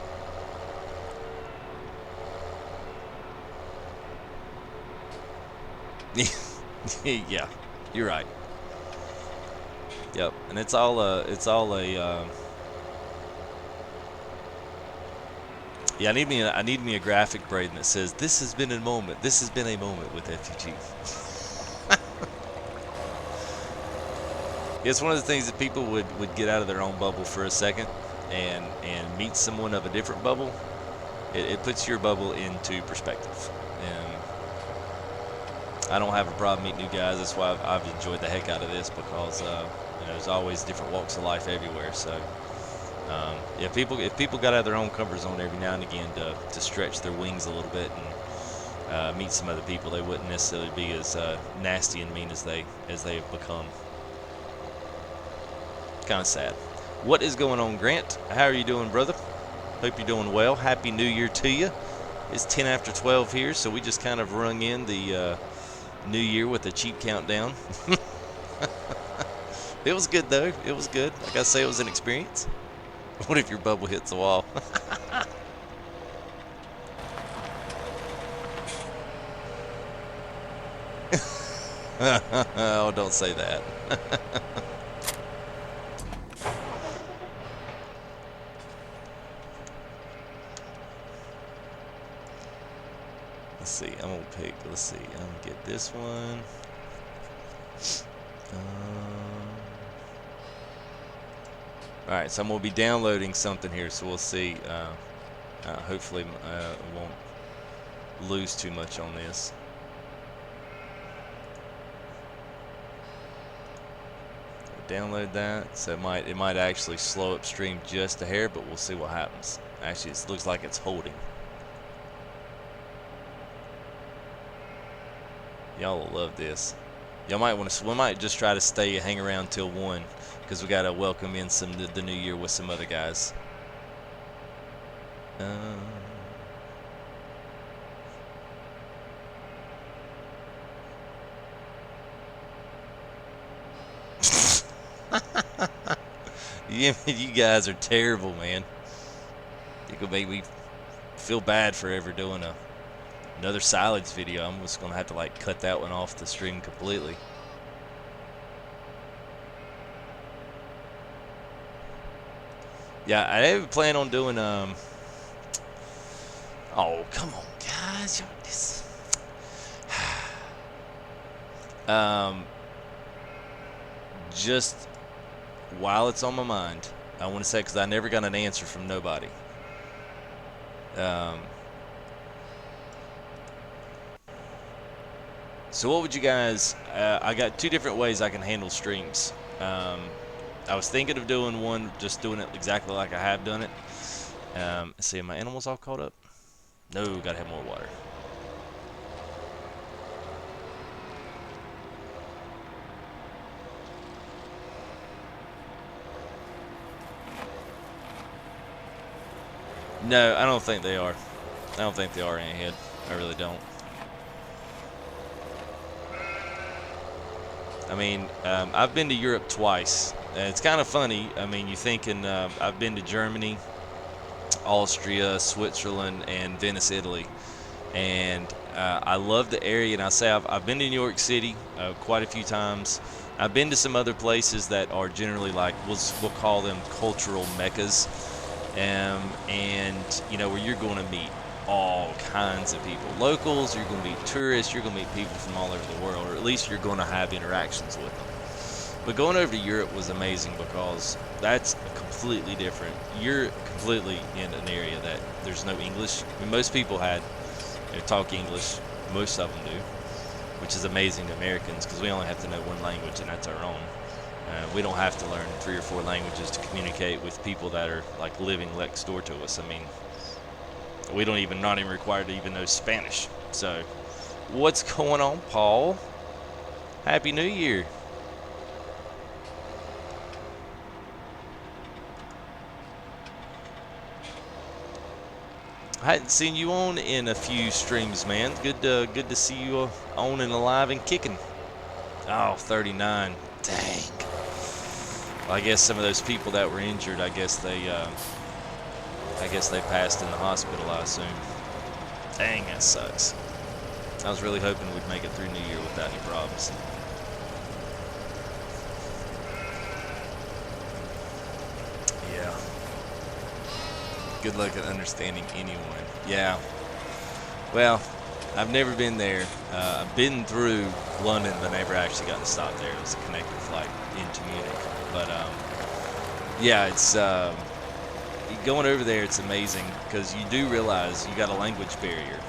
Yeah, you're right. Yep, and it's all a yeah. I need me a graphic, Braden, that says this has been a moment. This has been a moment with FTG. It's one of the things that people would get out of their own bubble for a second and meet someone of a different bubble. It puts your bubble into perspective. And I don't have a problem meeting new guys. That's why I've enjoyed the heck out of this, because you know, there's always different walks of life everywhere. So yeah, if people got out of their own comfort zone every now and again to stretch their wings a little bit and meet some other people, they wouldn't necessarily be as nasty and mean as they have become. Kind of sad. What is going on, Grant? How are you doing, brother? Hope you're doing well. Happy New Year to you. It's 10 after 12 here, so we just kind of rung in the new year with a cheap countdown. It was good, though. It was good. I gotta say, it was an experience. What if your bubble hits the wall? Oh, don't say that. Let's see. I'm gonna pick. Let's see. I'm gonna get this one. All right. So I'm gonna be downloading something here. So we'll see. Hopefully, I won't lose too much on this. Download that. So it might actually slow up stream just a hair, but we'll see what happens. Actually, it looks like it's holding. Y'all will love this. Y'all might want to. We might just try to hang around till 1, because we gotta welcome in the new year with some other guys. You guys are terrible, man. You could make me feel bad for ever doing another silence video. I'm just gonna have to like cut that one off the stream completely. Yeah, I didn't plan on doing oh, come on, guys. Just while it's on my mind, I want to say, because I never got an answer from nobody. So what would you guys, I got 2 different ways I can handle streams. I was thinking of doing one, just doing it exactly like I have done it. Let's see, are my animals all caught up? No, gotta have more water. No, I don't think they are. I don't think they are in ahead. I really don't. I mean, I've been to Europe twice. It's kind of funny. I mean, you're thinking I've been to Germany, Austria, Switzerland, and Venice, Italy. And I love the area. And I say I've been to New York City quite a few times. I've been to some other places that are generally like, we'll call them cultural meccas. And you know, where you're going to meet all kinds of people, locals, you're going to meet tourists, you're going to meet people from all over the world, or at least you're going to have interactions with them. But going over to Europe was amazing, because that's completely different. You're completely in an area that there's no English. I mean, most people talk English, most of them do, which is amazing to Americans, because we only have to know one language, and that's our own. We don't have to learn 3 or 4 languages to communicate with people that are like living next door to us. I mean, we not even required to even know Spanish. So, what's going on, Paul? Happy New Year. I hadn't seen you on in a few streams, man. Good to see you on and alive and kicking. Oh, 39. Dang. Well, I guess some of those people that were injured, I guess they passed in the hospital, I assume. Dang, that sucks. I was really hoping we'd make it through New Year without any problems. Yeah. Good luck at understanding anyone. Yeah. Well, I've never been there. I've been through London, but never actually got to stop there. It was a connecting flight into Munich. But yeah, it's going over there. It's amazing, because you do realize you got a language barrier,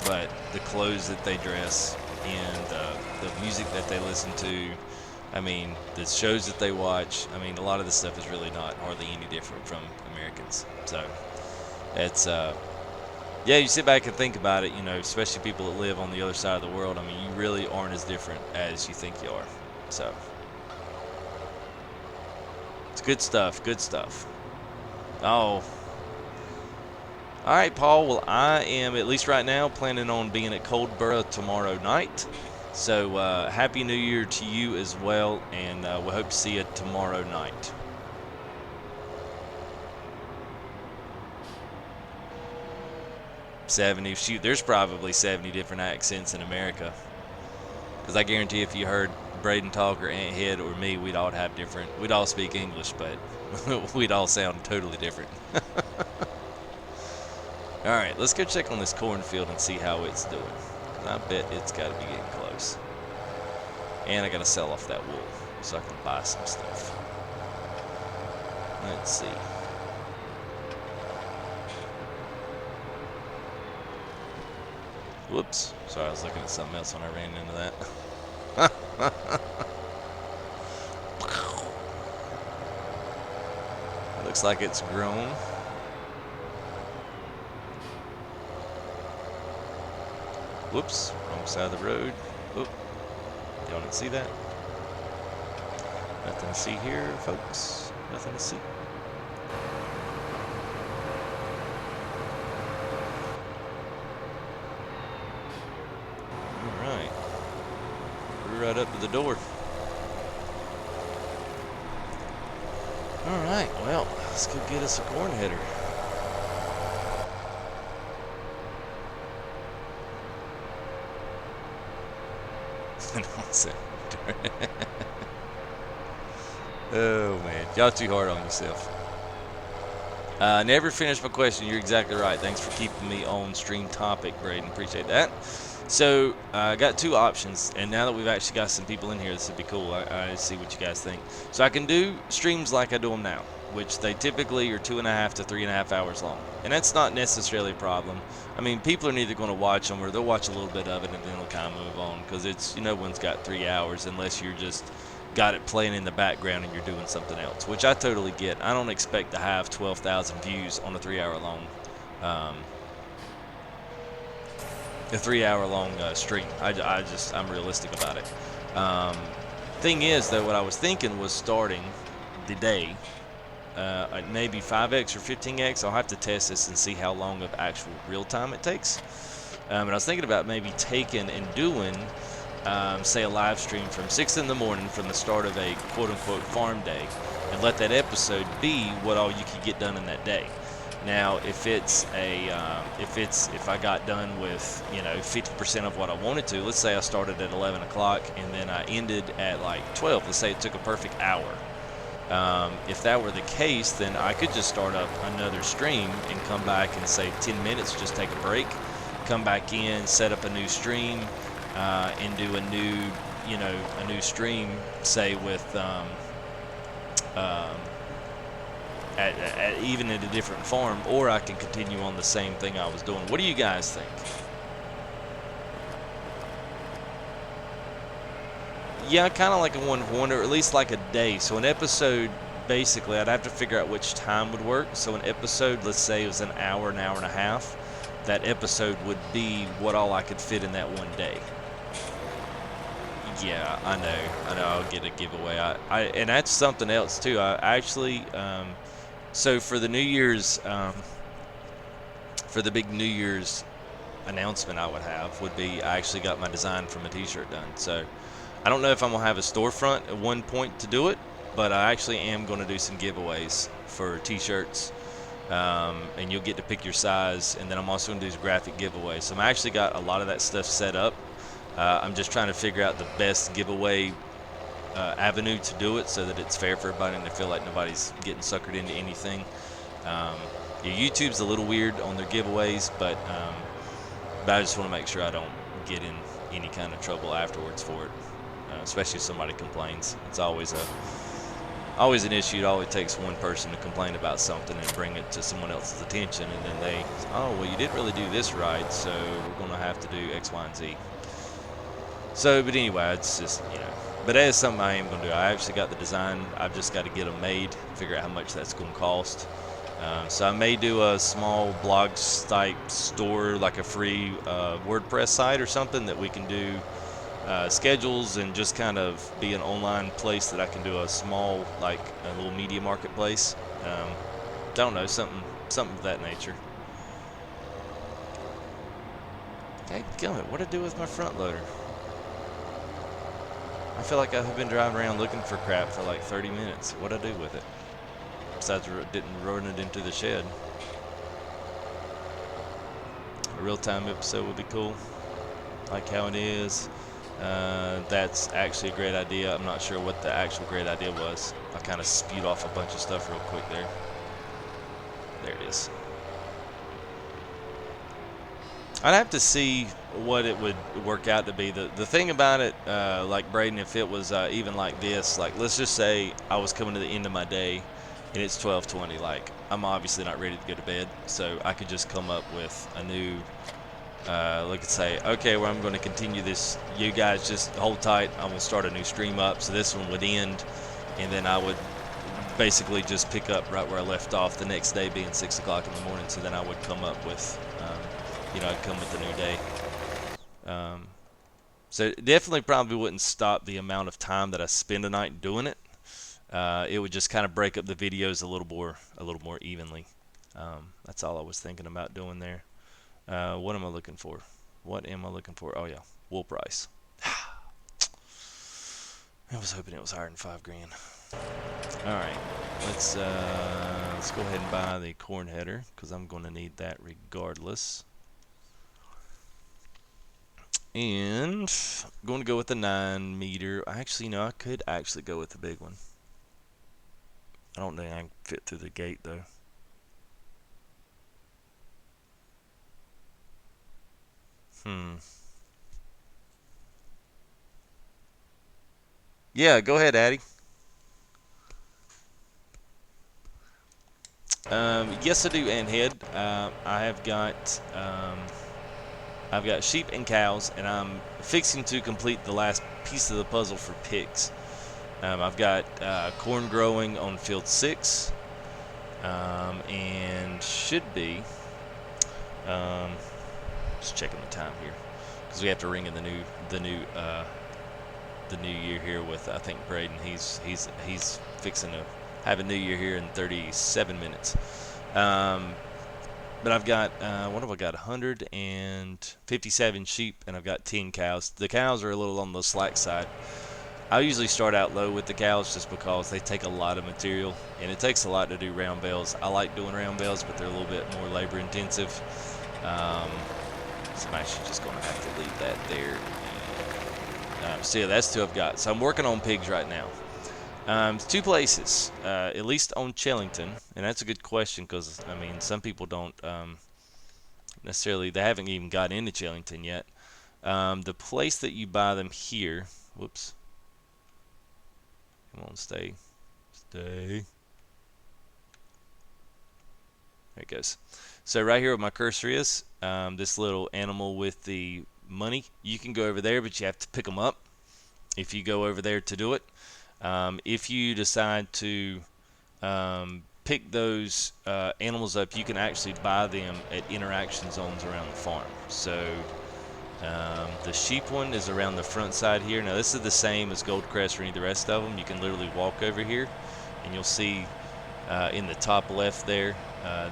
but the clothes that they dress and the music that they listen to, I mean, the shows that they watch, I mean, a lot of this stuff is really not hardly any different from Americans. So it's yeah, you sit back and think about it, you know, especially people that live on the other side of the world. I mean, you really aren't as different as you think you are. So it's good stuff, good stuff. Oh, All right, Paul. Well, I am, at least right now, planning on being at Coldborough tomorrow night. So Happy New Year to you as well, and we hope to see you tomorrow night. Shoot, there's probably 70 different accents in America. Because I guarantee if you heard Braden talk or Ant Head or me, we'd all speak English, but we'd all sound totally different. All right, let's go check on this cornfield and see how it's doing. I bet it's got to be getting close. And I got to sell off that wool so I can buy some stuff. Let's see. Whoops. Sorry, I was looking at something else when I ran into that. Looks like it's grown. Whoops, wrong side of the road. Oop. Y'all didn't see that? Nothing to see here, folks. Nothing to see. Alright. We're right up to the door. Alright, well, let's go get us a corn header. Oh man, y'all too hard on yourself. Never finished my question. You're exactly right. Thanks for keeping me on stream topic, Braden. Appreciate that. So I got two options, and now that we've actually got some people in here, this would be cool. I see what you guys think. So I can do streams like I do them now, which they typically are 2.5 to 3.5 hours long, and that's not necessarily a problem. I mean, people are either going to watch them or they'll watch a little bit of it and then they'll kind of move on, because it's, no one's got 3 hours unless you're just got it playing in the background and you're doing something else, which I totally get. I don't expect to have 12,000 views on a 3-hour long stream. I'm realistic about it. Thing is, though, what I was thinking was starting the day at maybe 5x or 15x. I'll have to test this and see how long of actual real time it takes. And I was thinking about maybe taking and doing, say, a live stream from 6 in the morning from the start of a quote-unquote farm day, and let that episode be what all you could get done in that day. Now, if I got done with 50% of what I wanted to, let's say I started at 11 o'clock and then I ended at like 12. Let's say it took a perfect hour. If that were the case, then I could just start up another stream and come back and say 10 minutes, just take a break, come back in, set up a new stream, and do a new stream, say with even at a different farm, or I can continue on the same thing I was doing. What do you guys think? Yeah, kind of like a one-for-one, or at least like a day. So an episode, basically, I'd have to figure out which time would work. So an episode, let's say it was an hour and a half, that episode would be what all I could fit in that one day. Yeah, I know I'll get a giveaway. And that's something else too. I actually, so for the New Year's, for the big New Year's announcement I would have would be, I actually got my design from a t-shirt done. So I don't know if I'm gonna have a storefront at one point to do it, but I actually am gonna do some giveaways for t-shirts, and you'll get to pick your size. And then I'm also gonna do graphic giveaways. So I'm actually got a lot of that stuff set up. I'm just trying to figure out the best giveaway avenue to do it, so that it's fair for everybody and they feel like nobody's getting suckered into anything. YouTube's a little weird on their giveaways, but I just want to make sure I don't get in any kind of trouble afterwards for it, especially if somebody complains. It's always an issue. It always takes one person to complain about something and bring it to someone else's attention, and then they, oh, well, you didn't really do this right, so we're going to have to do X, Y, and Z. So, but anyway, it's just, but that is something I am going to do. I actually got the design. I've just got to get them made, figure out how much that's going to cost. So I may do a small blog type store, like a free WordPress site or something, that we can do schedules and just kind of be an online place that I can do a small, like a little media marketplace. Don't know, something of that nature. Dadgummit, what'd I do with my front loader? I feel like I've been driving around looking for crap for like 30 minutes. What'd I do with it? Besides, didn't run it into the shed. A real-time episode would be cool. Like how it is. That's actually a great idea. I'm not sure what the actual great idea was. I kind of spewed off a bunch of stuff real quick there. There it is. I'd have to see what it would work out to be. The thing about it, like Braden, if it was even like this, like let's just say I was coming to the end of my day and it's 12:20, like I'm obviously not ready to go to bed, so I could just come up with a new, look and say, okay, well I'm going to continue this. You guys just hold tight. I'm going to start a new stream up, so this one would end, and then I would basically just pick up right where I left off the next day being 6 o'clock in the morning, so then I would come up with, you know, I'd come with a new day. So it definitely probably wouldn't stop the amount of time that I spend a night doing it. It would just kind of break up the videos a little more evenly. That's all I was thinking about doing there. What am I looking for? What am I looking for? Oh yeah, wool price. I was hoping it was higher than $5 grand. All right, let's go ahead and buy the corn header because I'm going to need that regardless. And I'm going to go with the 9 meter. Actually, no, I could actually go with the big one. I don't think I can fit through the gate though. Yeah, go ahead, Addy. Yes, I do, and head. I've got sheep and cows, and I'm fixing to complete the last piece of the puzzle for pigs. I've got corn growing on field 6, and should be. Just checking the time here, because we have to ring in the new year here with, I think, Braden. He's fixing to have a new year here in 37 minutes. But I've got, what have I got? 157 sheep, and I've got 10 cows. The cows are a little on the slack side. I usually start out low with the cows just because they take a lot of material, and it takes a lot to do round bales. I like doing round bales, but they're a little bit more labor intensive. So I'm actually just going to have to leave that there. So yeah, that's 2 I've got. So I'm working on pigs right now. 2 places, at least on Chellington, and that's a good question because, I mean, some people don't necessarily, they haven't even got into Chellington yet. The place that you buy them here, whoops, come on, stay. There it goes. So right here where my cursor is, this little animal with the money, you can go over there, but you have to pick them up if you go over there to do it. If you decide to pick those animals up, you can actually buy them at interaction zones around the farm. So the sheep one is around the front side here. Now this is the same as Goldcrest or any of the rest of them. You can literally walk over here and you'll see in the top left there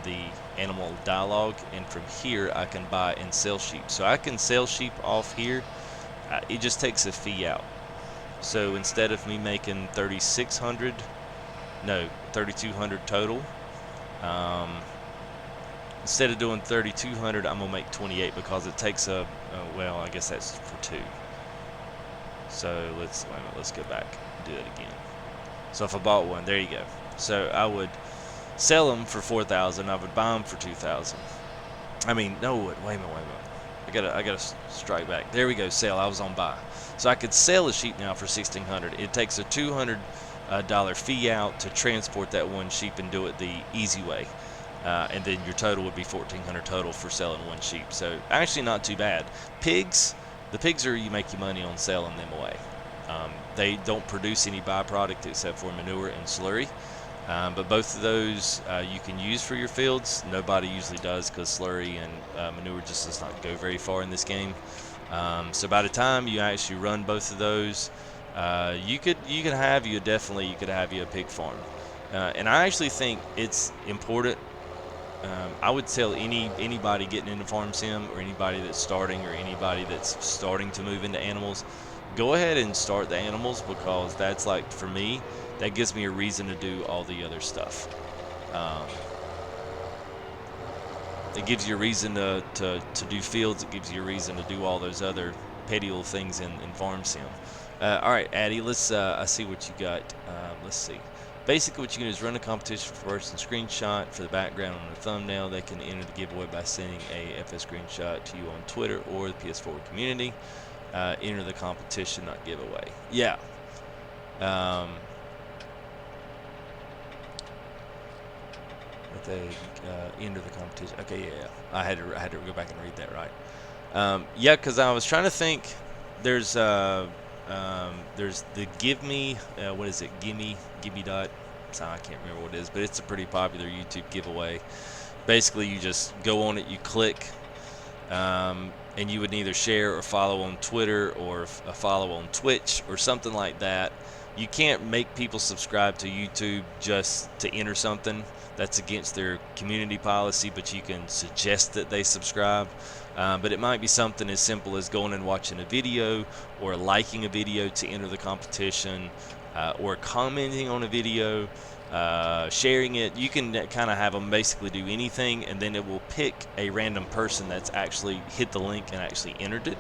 the animal dialogue, and from here I can buy and sell sheep. So I can sell sheep off here. It just takes a fee out. So instead of me making 3,600, no, 3,200 total, instead of doing 3,200, I'm gonna make 28 because it takes a, well, I guess that's for 2. So let's wait a minute, let's go back and do it again. So if I bought one, there you go. So I would sell them for 4,000. I would buy them for 2,000. I mean, no, wait a minute. I gotta strike back. There we go. Sell. I was on buy. So I could sell a sheep now for 1,600. It takes a $200 fee out to transport that one sheep and do it the easy way, and then your total would be 1,400 total for selling one sheep. So actually not too bad. Pigs, the pigs are, you make your money on selling them away. They don't produce any byproduct except for manure and slurry. But both of those you can use for your fields. Nobody usually does because slurry and manure just does not go very far in this game. So by the time you actually run both of those, you could have a pig farm. And I actually think it's important I would tell anybody getting into farm sim, or anybody that's starting, or anybody that's starting to move into animals, go ahead and start the animals, because that's, like, for me, that gives me a reason to do all the other stuff. Um, it gives you a reason to do fields. It gives you a reason to do all those other petty little things in farm sim. All right, Addy, let's I see what you got. Let's see. Basically, what you can do is run a competition for person screenshot for the background on the thumbnail. They can enter the giveaway by sending a FS screenshot to you on Twitter or the PS4 community. Enter the competition, not giveaway. Yeah. But they enter the competition. Okay, yeah. I had to go back and read that right. Yeah, because I was trying to think. There's the Give Me, what is it? Gimme dot. So I can't remember what it is, but it's a pretty popular YouTube giveaway. Basically, you just go on it, you click, and you would either share or follow on Twitter, or a follow on Twitch or something like that. You can't make people subscribe to YouTube just to enter something. That's against their community policy, but you can suggest that they subscribe. But it might be something as simple as going and watching a video, or liking a video to enter the competition, or commenting on a video, sharing it. You can kind of have them basically do anything, and then it will pick a random person that's actually hit the link and actually entered it.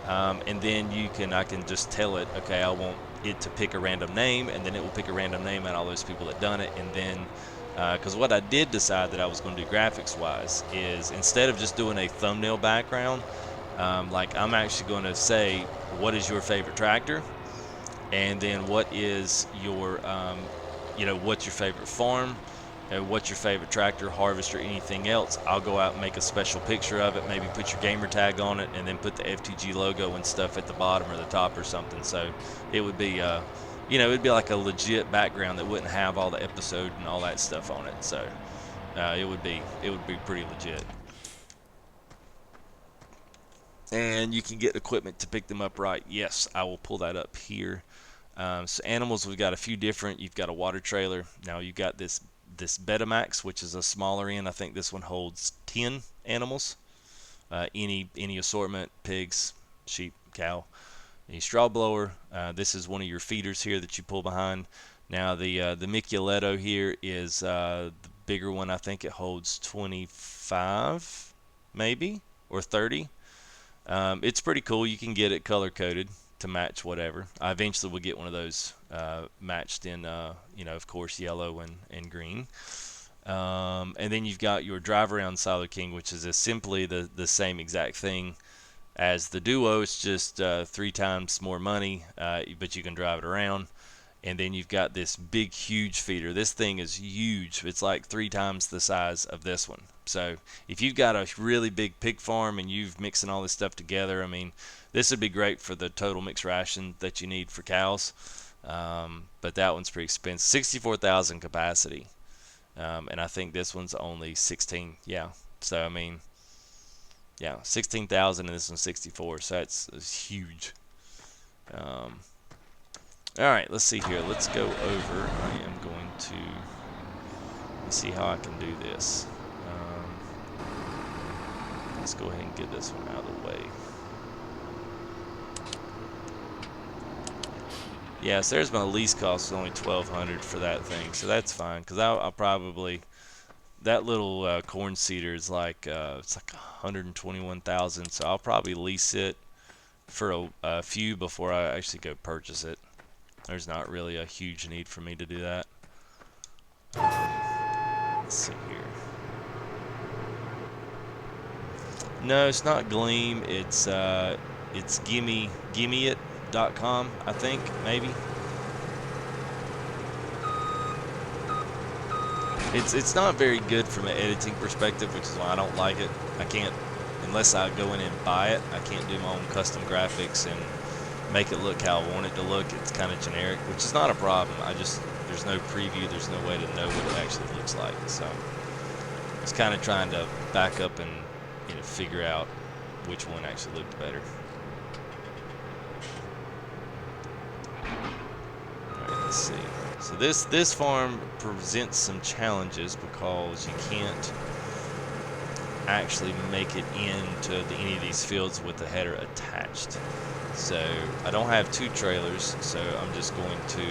And then I can just tell it, okay, I want it to pick a random name, and then it will pick a random name out of all those people that done it. And then, because what I did decide that I was going to do graphics wise is, instead of just doing a thumbnail background, like, I'm actually going to say, what is your favorite tractor? And then what is your, what's your favorite farm? What's your favorite tractor, harvester, anything else? I'll go out and make a special picture of it, maybe put your gamer tag on it, and then put the FTG logo and stuff at the bottom or the top or something. So it would be, it'd be like a legit background that wouldn't have all the episode and all that stuff on it. So it would be pretty legit. And you can get equipment to pick them up right. Yes, I will pull that up here. So animals, we've got a few different. You've got a water trailer. Now you've got this Betamax, which is a smaller end. I think this one holds 10 animals. Any assortment: pigs, sheep, cow. A straw blower. This is one of your feeders here that you pull behind. Now the Micheletto here is the bigger one. I think it holds 25, maybe, or 30. It's pretty cool. You can get it color coded to match whatever. I eventually will get one of those matched in, of course, yellow and green. And then you've got your drive around Silo King, which is simply the same exact thing as the Duo. It's just 3 times more money, but you can drive it around. And then you've got this big, huge feeder. This thing is huge. It's like 3 times the size of this one. So if you've got a really big pig farm and you've mixing all this stuff together, I mean, this would be great for the total mixed ration that you need for cows. But that one's pretty expensive. 64,000 capacity. And I think this one's only 16. Yeah. So, I mean, yeah, 16,000 and this one's 64. So it's huge. All right, let's see here. Let's go over. I am going to see how I can do this. Let's go ahead and get this one out of the way. Yeah, so there's my lease cost, only $1,200 for that thing, so that's fine. Because I'll probably, that little corn seeder is like it's like 121,000. So I'll probably lease it for a few before I actually go purchase it. There's not really a huge need for me to do that. Let's see here. No, it's not Gleam. It's gimmeit.com, I think, maybe. It's not very good from an editing perspective, which is why I don't like it. I can't, unless I go in and buy it, I can't do my own custom graphics and make it look how I want it to look. It's kind of generic, which is not a problem. There's no preview, there's no way to know what it actually looks like. So I was kind of trying to back up and figure out which one actually looked better. All right, let's see. So this farm presents some challenges because you can't actually make it into any of these fields with the header attached. So I don't have 2 trailers, so I'm just going to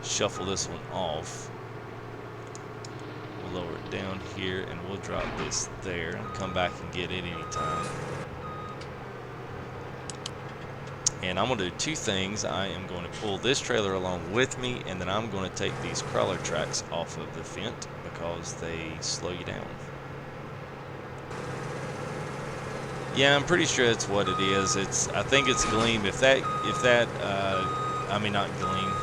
shuffle this one off. We'll lower it down here and we'll drop this there and come back and get it anytime. And I'm going to do 2 things. I am going to pull this trailer along with me, and then I'm going to take these crawler tracks off of the fence because they slow you down. Yeah, I'm pretty sure that's what it is. I think it's Gleam. If that, I mean not Gleam,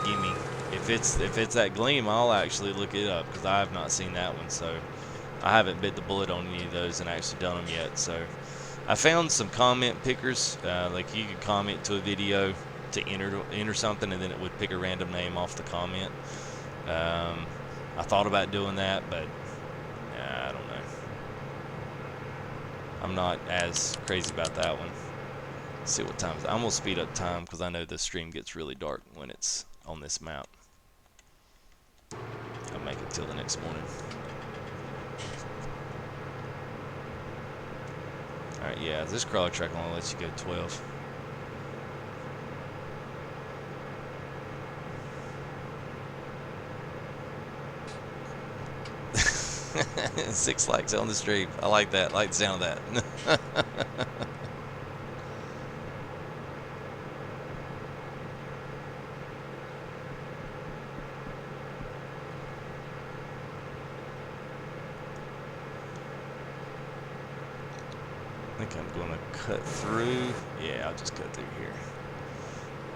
Gimme. If it's that Gleam, I'll actually look it up because I have not seen that one. So I haven't bit the bullet on any of those and actually done them yet. So I found some comment pickers, like you could comment to a video to enter something, and then it would pick a random name off the comment. I thought about doing that, but I don't know. I'm not as crazy about that one. Let's see what time. I'm gonna speed up time because I know the stream gets really dark when it's on this map. I'll make it till the next morning. Alright, yeah, this crawler track only lets you go 12. Six likes on the stream. I like that. I like the sound of that. I think I'm going to cut through. Yeah, I'll just cut through here.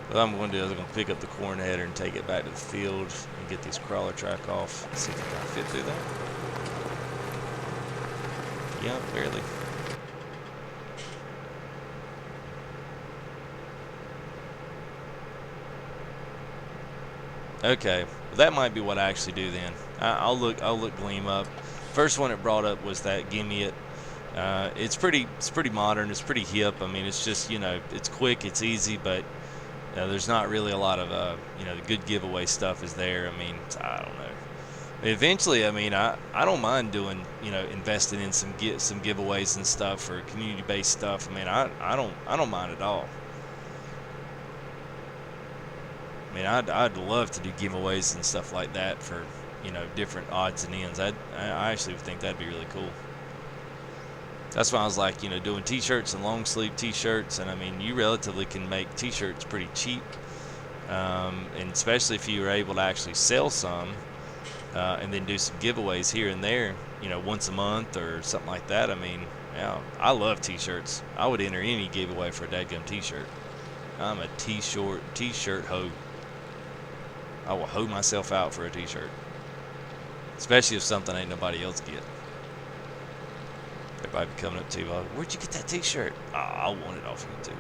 What I'm going to do is I'm going to pick up the corn header and take it back to the field and get this crawler track off. Let's see if I can fit through that. Yeah, barely. Okay, well, that might be what I actually do then. I'll look Gleam up. First one it brought up was that Gimme It. It's pretty modern. It's pretty hip. I mean, it's just, you know, it's quick, it's easy, but there's not really a lot of you know, the good giveaway stuff is there. I mean, I don't know. Eventually, I mean, I don't mind doing, you know, investing in some giveaways and stuff or community-based stuff. I mean, I don't mind at all. I mean, I'd love to do giveaways and stuff like that for, you know, different odds and ends. I actually would think that'd be really cool. That's why I was like, you know, doing t-shirts and long sleeve t-shirts, and I mean, you relatively can make t-shirts pretty cheap, and especially if you were able to actually sell some, and then do some giveaways here and there, you know, once a month or something like that. I mean, yeah, I love t-shirts. I would enter any giveaway for a dadgum t-shirt. I'm a t-shirt hoe. I will hoe myself out for a t-shirt, especially if something ain't nobody else get. Everybody be coming up to you, like, where'd you get that t-shirt? Oh, I want it off YouTube.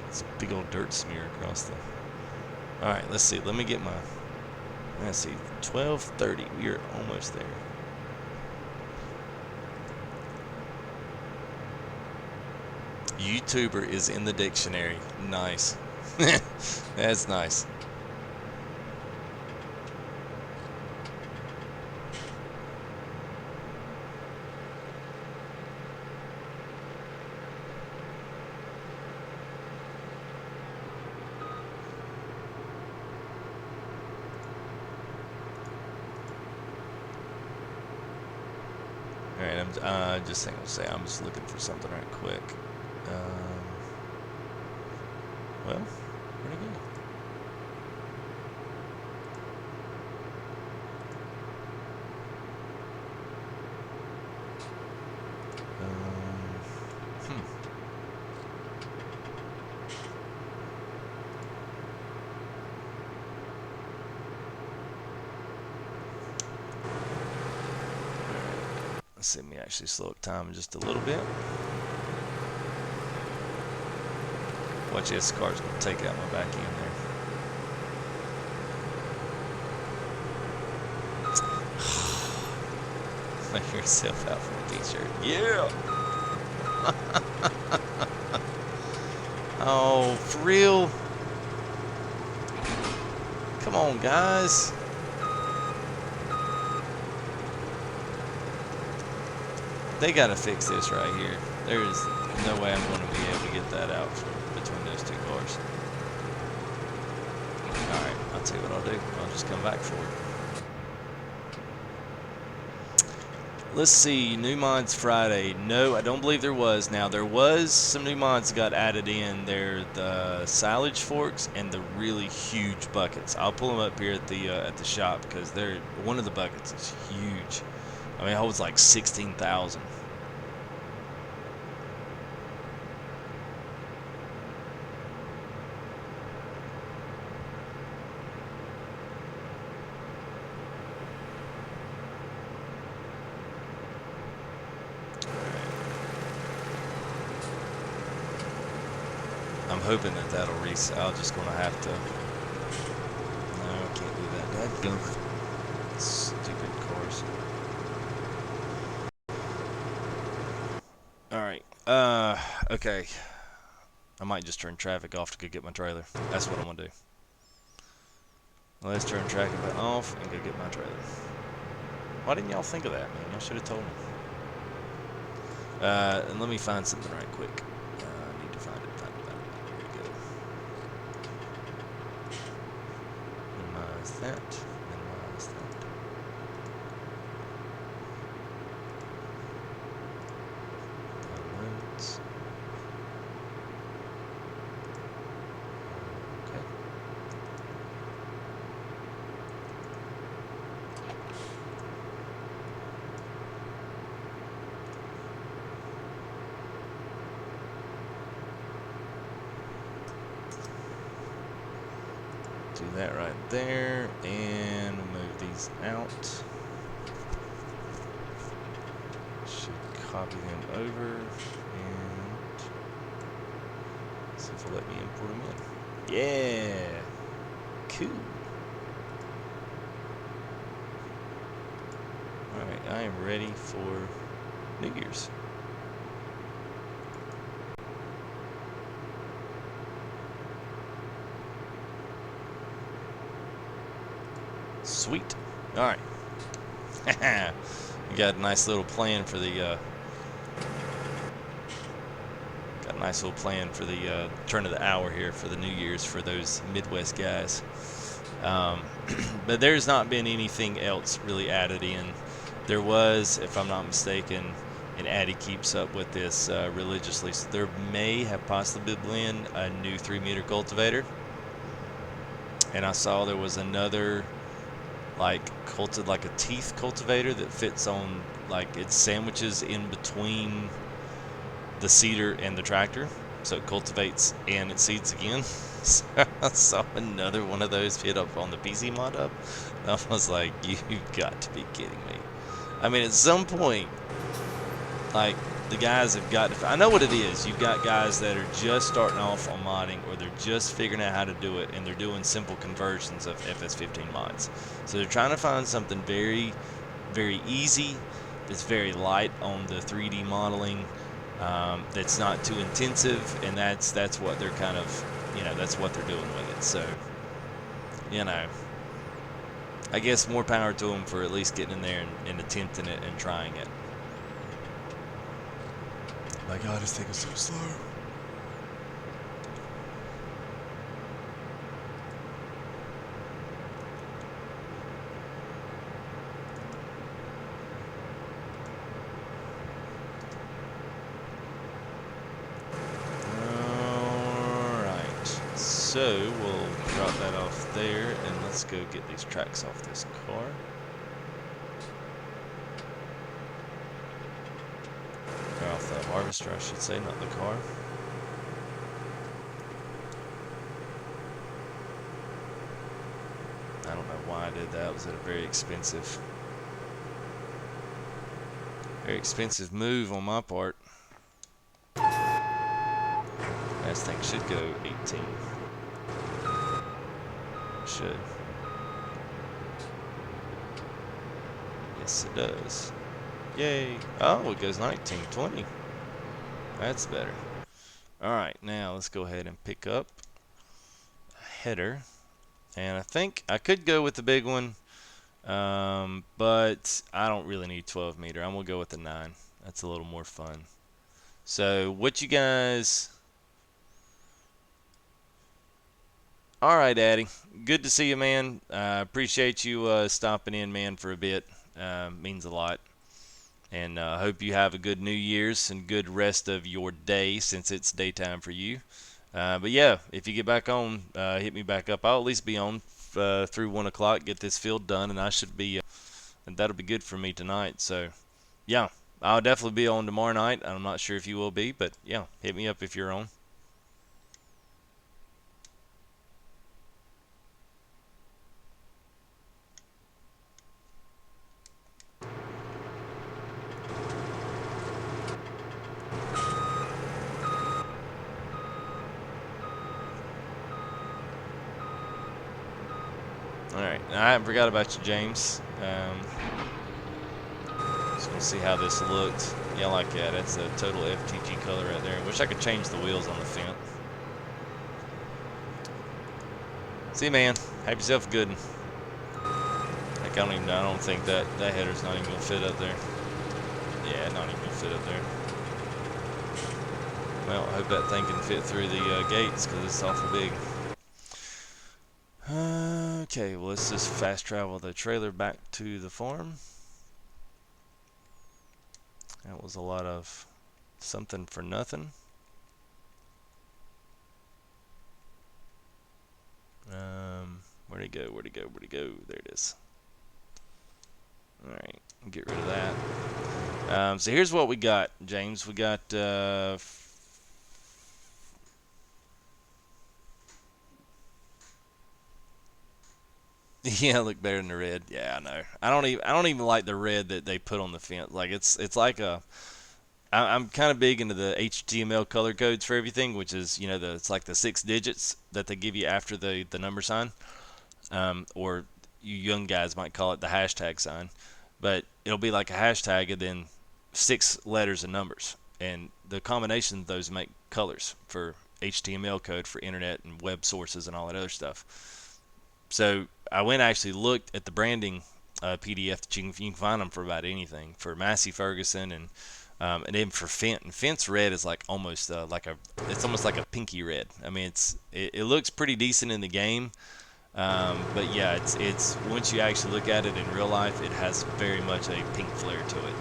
It's a big old dirt smear across the... Alright, let's see. Let me get my... Let's see. 12:30. We are almost there. YouTuber is in the dictionary. Nice. That's nice. Alright, I'm just thinking to say I'm just looking for something right quick. Well, where'd it go? Let's see me actually slow up time just a little bit. Watch this car's gonna take out my back end there. Make yourself out for a t-shirt. Yeah! Oh, for real? Come on, guys. They gotta fix this right here. There is no way I'm going to be able to get that out from between those two cars. Alright, I'll tell you what I'll do. I'll just come back for it. Let's see, new mods Friday. No, I don't believe there was. Now, there was some new mods that got added in. They're the silage forks and the really huge buckets. I'll pull them up here at the shop because they're one of the buckets is huge. I mean, it holds like 16,000. I'm hoping that that'll reset. I'm just gonna have to. No, I can't do that. Dadgum. Stupid cars. Alright. Okay. I might just turn traffic off to go get my trailer. That's what I'm gonna do. Let's turn traffic off and go get my trailer. Why didn't y'all think of that, man? Y'all should have told me. And let me find something right quick. I need to find it. Here we go. Minimize that. Minimize that. Downloads. Okay. Do that right there, and move these out. Should copy them over, and see if it'll let me import them in. Yeah, cool. All right, I am ready for New Year's. Sweet. All right. We got a nice little plan for the turn of the hour here for the New Year's for those Midwest guys. But there's not been anything else really added in. There was, if I'm not mistaken, and Addy keeps up with this religiously, so there may have possibly been a new 3-meter cultivator. And I saw there was another like a teeth cultivator that fits on, like, it sandwiches in between the seeder and the tractor, so it cultivates and it seeds again. So I saw another one of those fit up on the PC mod up. I was like, you've got to be kidding me. I mean, at some point, like, the guys have got to, I know what it is. You've got guys that are just starting off on modding, or they're just figuring out how to do it, and they're doing simple conversions of FS15 mods. So they're trying to find something very, very easy, that's very light on the 3D modeling, that's not too intensive, and that's what they're kind of, that's what they're doing with it. So, I guess more power to them for at least getting in there and attempting it and trying it. My God, this thing is so slow. Alright, so we'll drop that off there, and let's go get these tracks off this car. Off the harvester, I should say, not the car. I don't know why I did that. Was it a very expensive move on my part? This thing should go 18. Should. Yes, it does. Yay. Oh, it goes 19, 20. That's better. All right, now let's go ahead and pick up a header. And I think I could go with the big one, but I don't really need 12 meter. I'm going to go with the 9. That's a little more fun. So what you guys... All right, Addy. Good to see you, man. Appreciate you stopping in, man, for a bit. Means a lot. And hope you have a good New Year's and good rest of your day since it's daytime for you. But yeah, if you get back on, hit me back up. I'll at least be on through 1 o'clock, get this field done, and I should be, and that'll be good for me tonight. So yeah, I'll definitely be on tomorrow night. I'm not sure if you will be, but yeah, hit me up if you're on. All right, I forgot about you, James. Just gonna see how this looked. Yeah, I like that. That's a total FTG color right there. Wish I could change the wheels on the fence. See you, man. Have yourself a good one. Heck, I don't think that header's not even gonna fit up there. Yeah, not even gonna fit up there. Well, I hope that thing can fit through the gates because it's awful big. Okay, well, let's just fast travel the trailer back to the farm. That was a lot of something for nothing. Where'd it go? Where'd it go? Where'd it go? There it is. All right, get rid of that. So here's what we got, James. We got yeah, look better than the red. Yeah, I know. I don't even like the red that they put on the fence. Like it's like a. I'm kind of big into the HTML color codes for everything, which is it's like the 6 digits that they give you after the number sign, or you young guys might call it the hashtag sign, but it'll be like a hashtag and then 6 letters and numbers, and the combination of those make colors for HTML code for internet and web sources and all that other stuff. So I went and actually looked at the branding PDF that you can find them for about anything for Massey Ferguson and then for Fent. And Fent's red is like almost it's almost like a pinky red. I mean it looks pretty decent in the game, but yeah, it's once you actually look at it in real life, it has very much a pink flare to it.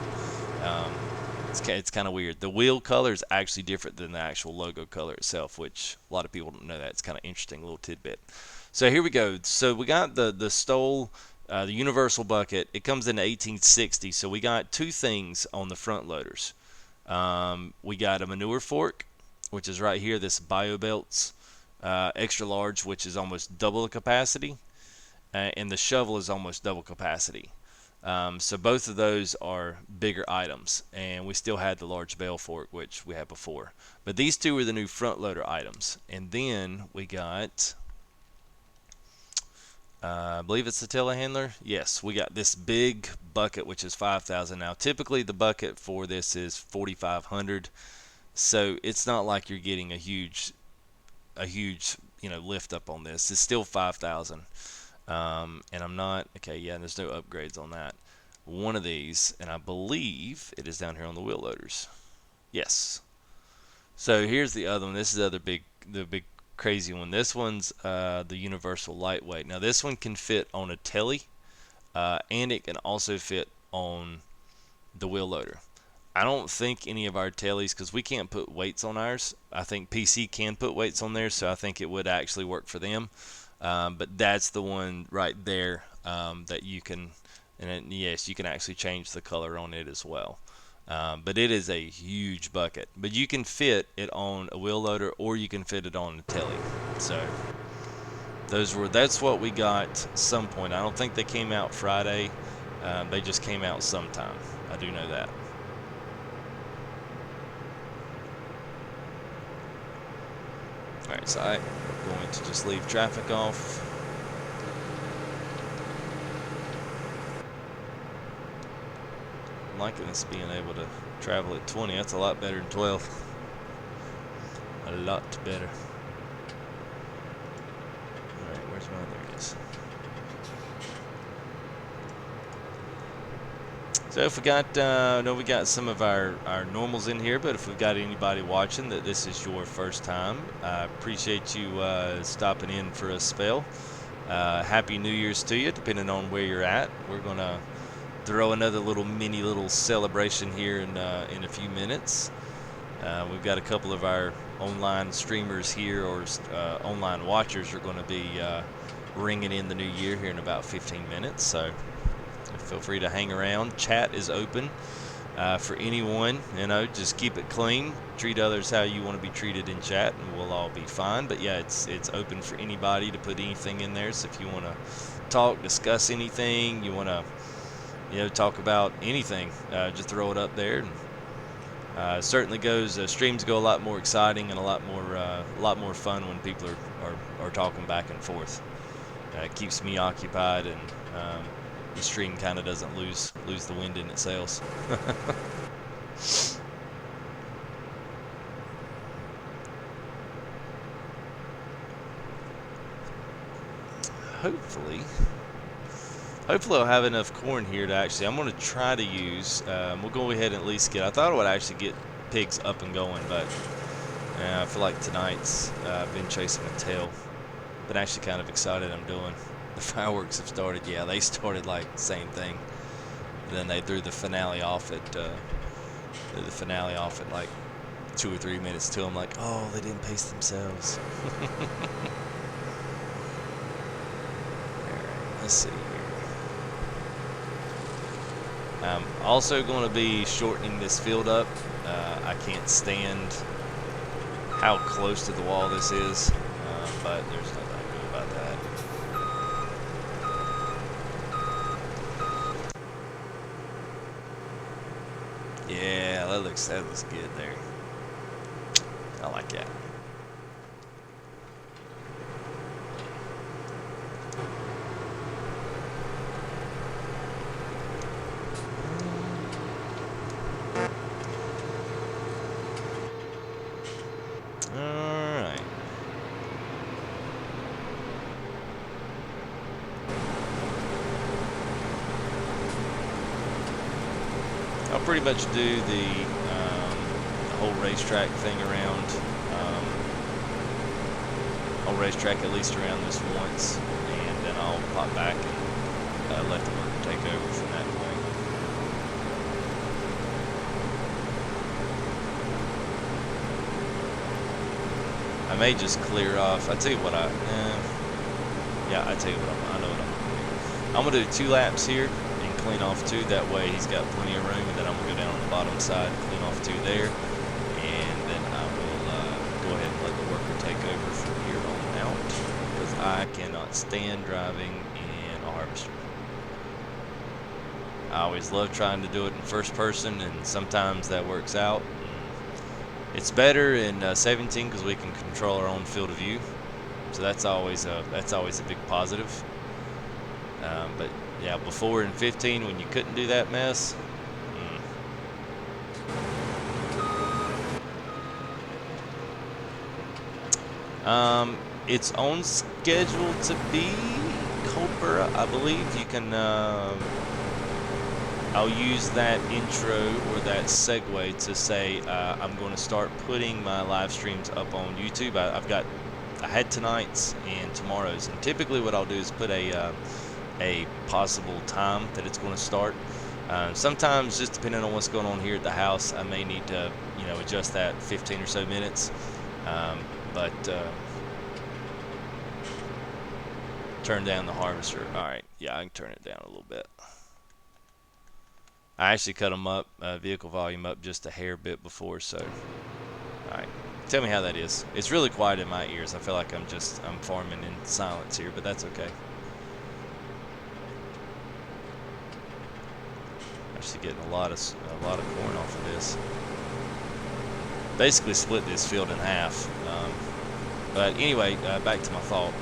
It's kind of weird. The wheel color is actually different than the actual logo color itself, which a lot of people don't know that. It's kind of interesting little tidbit. So here we go. So we got the Stoll, the universal bucket. It comes in 1860. So we got 2 things on the front loaders. We got a manure fork, which is right here. This BioBelts extra large, which is almost double the capacity, and the shovel is almost double capacity. So both of those are bigger items, and we still had the large bale fork, which we had before. But these 2 are the new front loader items. And then we got, I believe it's the telehandler. Yes, we got this big bucket, which is 5,000. Now, typically the bucket for this is 4,500, so it's not like you're getting a huge lift up on this. It's still 5,000. And I'm not, okay, yeah, there's no upgrades on that. One of these, and I believe it is down here on the wheel loaders. Yes. So here's the other one. This is the big crazy one. This one's the universal lightweight. Now this one can fit on a telly, and it can also fit on the wheel loader. I don't think any of our tellies, because we can't put weights on ours. I think PC can put weights on there, so I think it would actually work for them. But that's the one right there that you can, and yes, you can actually change the color on it as well. But it is a huge bucket. But you can fit it on a wheel loader, or you can fit it on a telly. So that's what we got some point. I don't think they came out Friday. They just came out sometime. I do know that. Alright, so I'm going to just leave traffic off. I'm liking this being able to travel at 20. That's a lot better than 12. A lot better. Alright, where's mine? There it is. So if we got, I know we got some of our normals in here, but if we've got anybody watching that this is your first time, I appreciate you stopping in for a spell. Happy New Year's to you, depending on where you're at. We're going to throw another little celebration here in a few minutes. We've got a couple of our online streamers here, or online watchers are going to be ringing in the new year here in about 15 minutes. So feel free to hang around. Chat is open for anyone. You know, just keep it clean. Treat others how you want to be treated in chat, and we'll all be fine. But yeah, it's open for anybody to put anything in there. So if you want to talk, discuss anything, you want to, you know, talk about anything, just throw it up there. And certainly goes. Streams go a lot more exciting and a lot more fun when people are talking back and forth. It keeps me occupied, and the stream kind of doesn't lose the wind in its sails. Hopefully I'll have enough corn here to actually, I'm going to try to use, we'll go ahead and at least get, I thought I would actually get pigs up and going, but I feel like tonight's been chasing my tail. Been actually kind of excited I'm doing. The fireworks have started. Yeah, they started like the same thing. And then they threw the finale off at like 2 or 3 minutes till. I'm like, oh, they didn't pace themselves. Alright, let's see here. I'm also going to be shortening this field up. I can't stand how close to the wall this is, but there's nothing I can do about that. Yeah, that looks good there. I like that. Alright. I'll pretty much do the whole racetrack thing around. I'll racetrack at least around this once, and then I'll pop back and let the worker take over from that point. I may just clear off. I tell you what, I tell you what, I know what I'm gonna do. I'm gonna do 2 laps here and clean off 2. That way he's got plenty of room, and then I'm gonna go down on the bottom side, clean off 2 there, and then I will go ahead and let the worker take over from here on out, because I cannot stand driving in a harvester. I always love trying to do it in first person, and sometimes that works out. It's better in 17 because we can control our own field of view, so that's always a big positive. But yeah, before in 15 when you couldn't do that mess. It's on schedule to be Cobra, I believe. You can. I'll use that intro or that segue to say I'm going to start putting my live streams up on YouTube. I had tonight's and tomorrow's, and typically what I'll do is put a possible time that it's going to start. Sometimes, just depending on what's going on here at the house, I may need to, you know, adjust that 15 or so minutes. But turn down the harvester. All right, yeah, I can turn it down a little bit. I actually cut them up, vehicle volume up just a hair bit before, so. Alright, tell me how that is. It's really quiet in my ears. I feel like I'm farming in silence here, but that's okay. Actually getting a lot of corn off of this. Basically split this field in half. But anyway, back to my thought.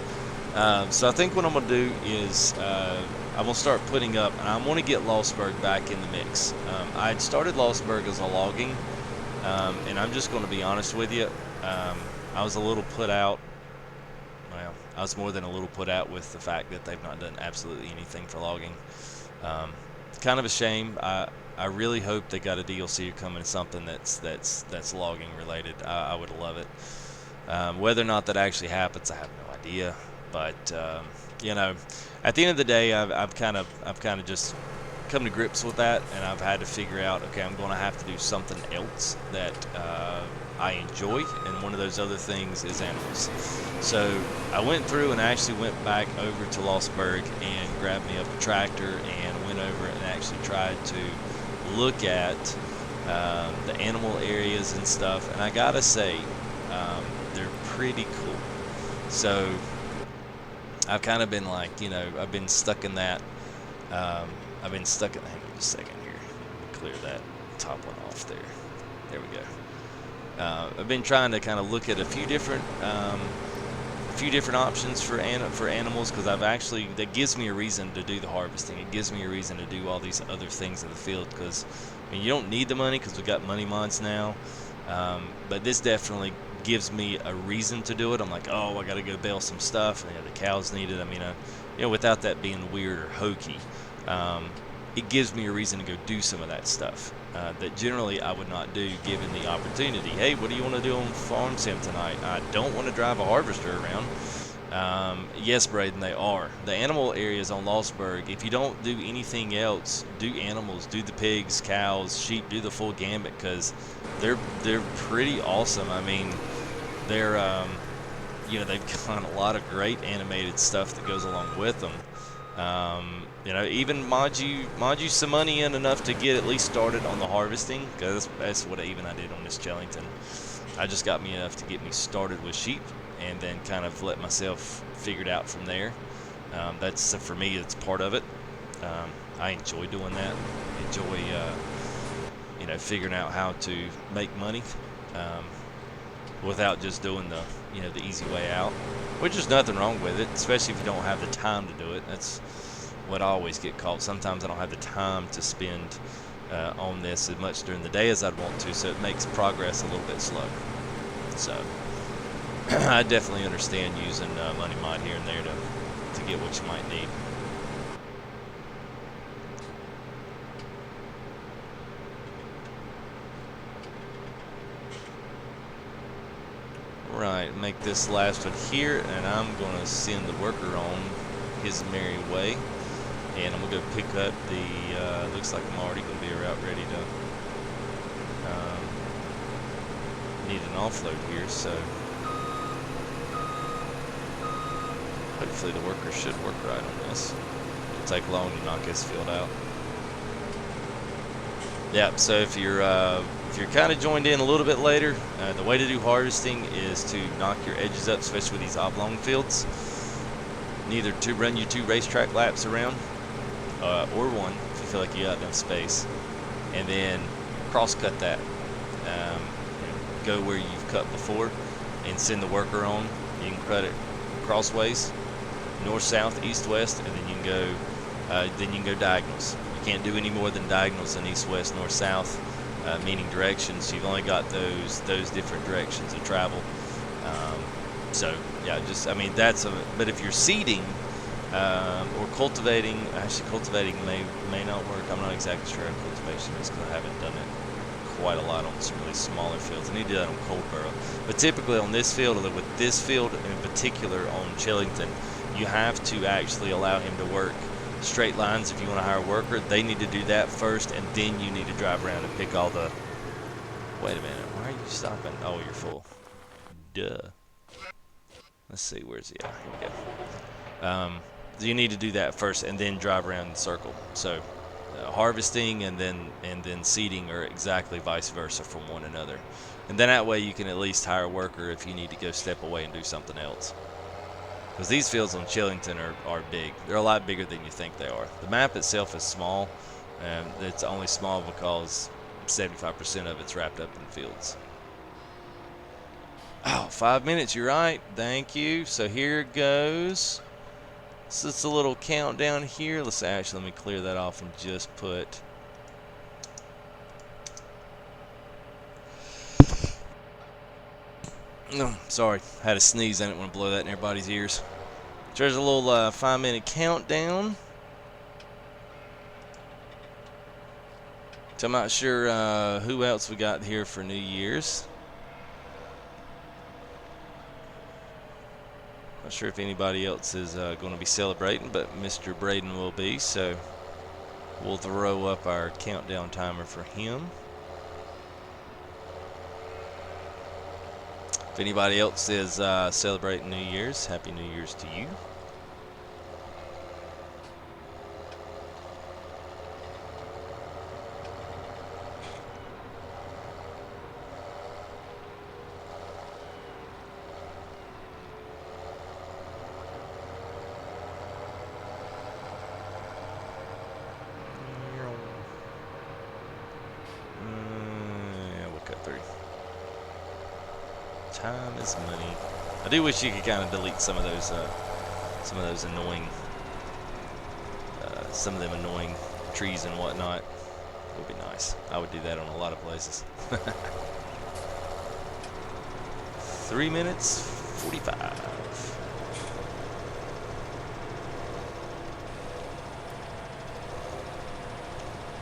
So I think what I'm going to do is I'm going to start putting up, and I want to get Lostberg back in the mix. I had started Lostberg as a logging, and I'm just going to be honest with you. I was a little put out. Well, I was more than a little put out with the fact that they've not done absolutely anything for logging. Kind of a shame. I really hope they got a DLC coming, something that's logging related. I would love it. Whether or not that actually happens, I have no idea. But you know, at the end of the day, I've kind of just come to grips with that, and I've had to figure out, okay, I'm going to have to do something else that I enjoy, and one of those other things is animals. So I went through and actually went back over to Lostburg and grabbed me up a tractor and went over and actually tried to look at the animal areas and stuff, and I gotta say, they're pretty cool. So I've kind of been like, you know, I've been stuck in that. I've been stuck in. Hang on just a second here. Clear that top one off there. There we go. I've been trying to kind of look at a few different options for animals, because that gives me a reason to do the harvesting. It gives me a reason to do all these other things in the field, because I mean, you don't need the money because we've got money mods now, but this definitely gives me a reason to do it. I'm like, oh, I got to go bale some stuff, and the cows need it. I mean, you know, without that being weird or hokey, it gives me a reason to go do some of that stuff that generally I would not do given the opportunity. Hey, what do you want to do on Farm Sim tonight? I don't want to drive a harvester around. Yes, Braden, they are. The animal areas on Lostburg, if you don't do anything else, do animals, do the pigs, cows, sheep, do the full gambit, because they're pretty awesome. I mean, they're you know, they've got a lot of great animated stuff that goes along with them. You know, even mod you some money in enough to get at least started on the harvesting, because that's what I did on this Chellington. I just got me enough to get me started with sheep, and then kind of let myself figure it out from there. That's, for me, it's part of it. I enjoy doing that. Enjoy you know, figuring out how to make money without just doing the, you know, the easy way out, which is nothing wrong with it, especially if you don't have the time to do it. That's what I always get caught. Sometimes I don't have the time to spend on this as much during the day as I'd want to, so it makes progress a little bit slower. So I definitely understand using money mod here and there to get what you might need. Right, make this last one here, and I'm going to send the worker on his merry way. And I'm going to go pick up the, looks like I'm already going to be about ready to need an offload here, so hopefully the worker should work right on this. It'll take long to knock this field out. Yeah, so if you're kind of joined in a little bit later, the way to do harvesting is to knock your edges up, especially with these oblong fields. Either to run you 2 racetrack laps around, or 1 if you feel like you got enough space, and then cross cut that. Go where you've cut before and send the worker on. You can cut it crossways, north, south, east, west, and then you can go diagonals. You can't do any more than diagonals in east, west, north, south, meaning directions. You've only got those different directions of travel. So yeah, just, I mean, but if you're seeding or cultivating, actually cultivating may not work. I'm not exactly sure how cultivation is, because I haven't done it quite a lot on some really smaller fields. I need to do that on Coldborough. But typically on this field, or with this field in particular on Chellington, you have to actually allow him to work straight lines. If you want to hire a worker, they need to do that first, and then you need to drive around and pick all the... Wait a minute, why are you stopping? Oh, you're full. Duh. Let's see, where's he at? Here we go. You need to do that first, and then drive around in the circle. So harvesting and then seeding are exactly vice versa from one another. And then that way you can at least hire a worker if you need to go step away and do something else. Because these fields on Chellington are big. They're a lot bigger than you think they are. The map itself is small, and it's only small because 75% of it's wrapped up in fields. Oh, 5 minutes, you're right. Thank you. So here it goes. So it's a little countdown here. Let me clear that off and just put... No, sorry, had a sneeze. I didn't want to blow that in everybody's ears. There's a little 5-minute countdown. So I'm not sure who else we got here for New Year's. Not sure if anybody else is going to be celebrating, but Mr. Braden will be, so we'll throw up our countdown timer for him. If anybody else is celebrating New Year's, Happy New Year's to you. Time is money. I do wish you could kind of delete some of those annoying, some of them annoying trees and whatnot. It would be nice. I would do that on a lot of places. 3 minutes 45.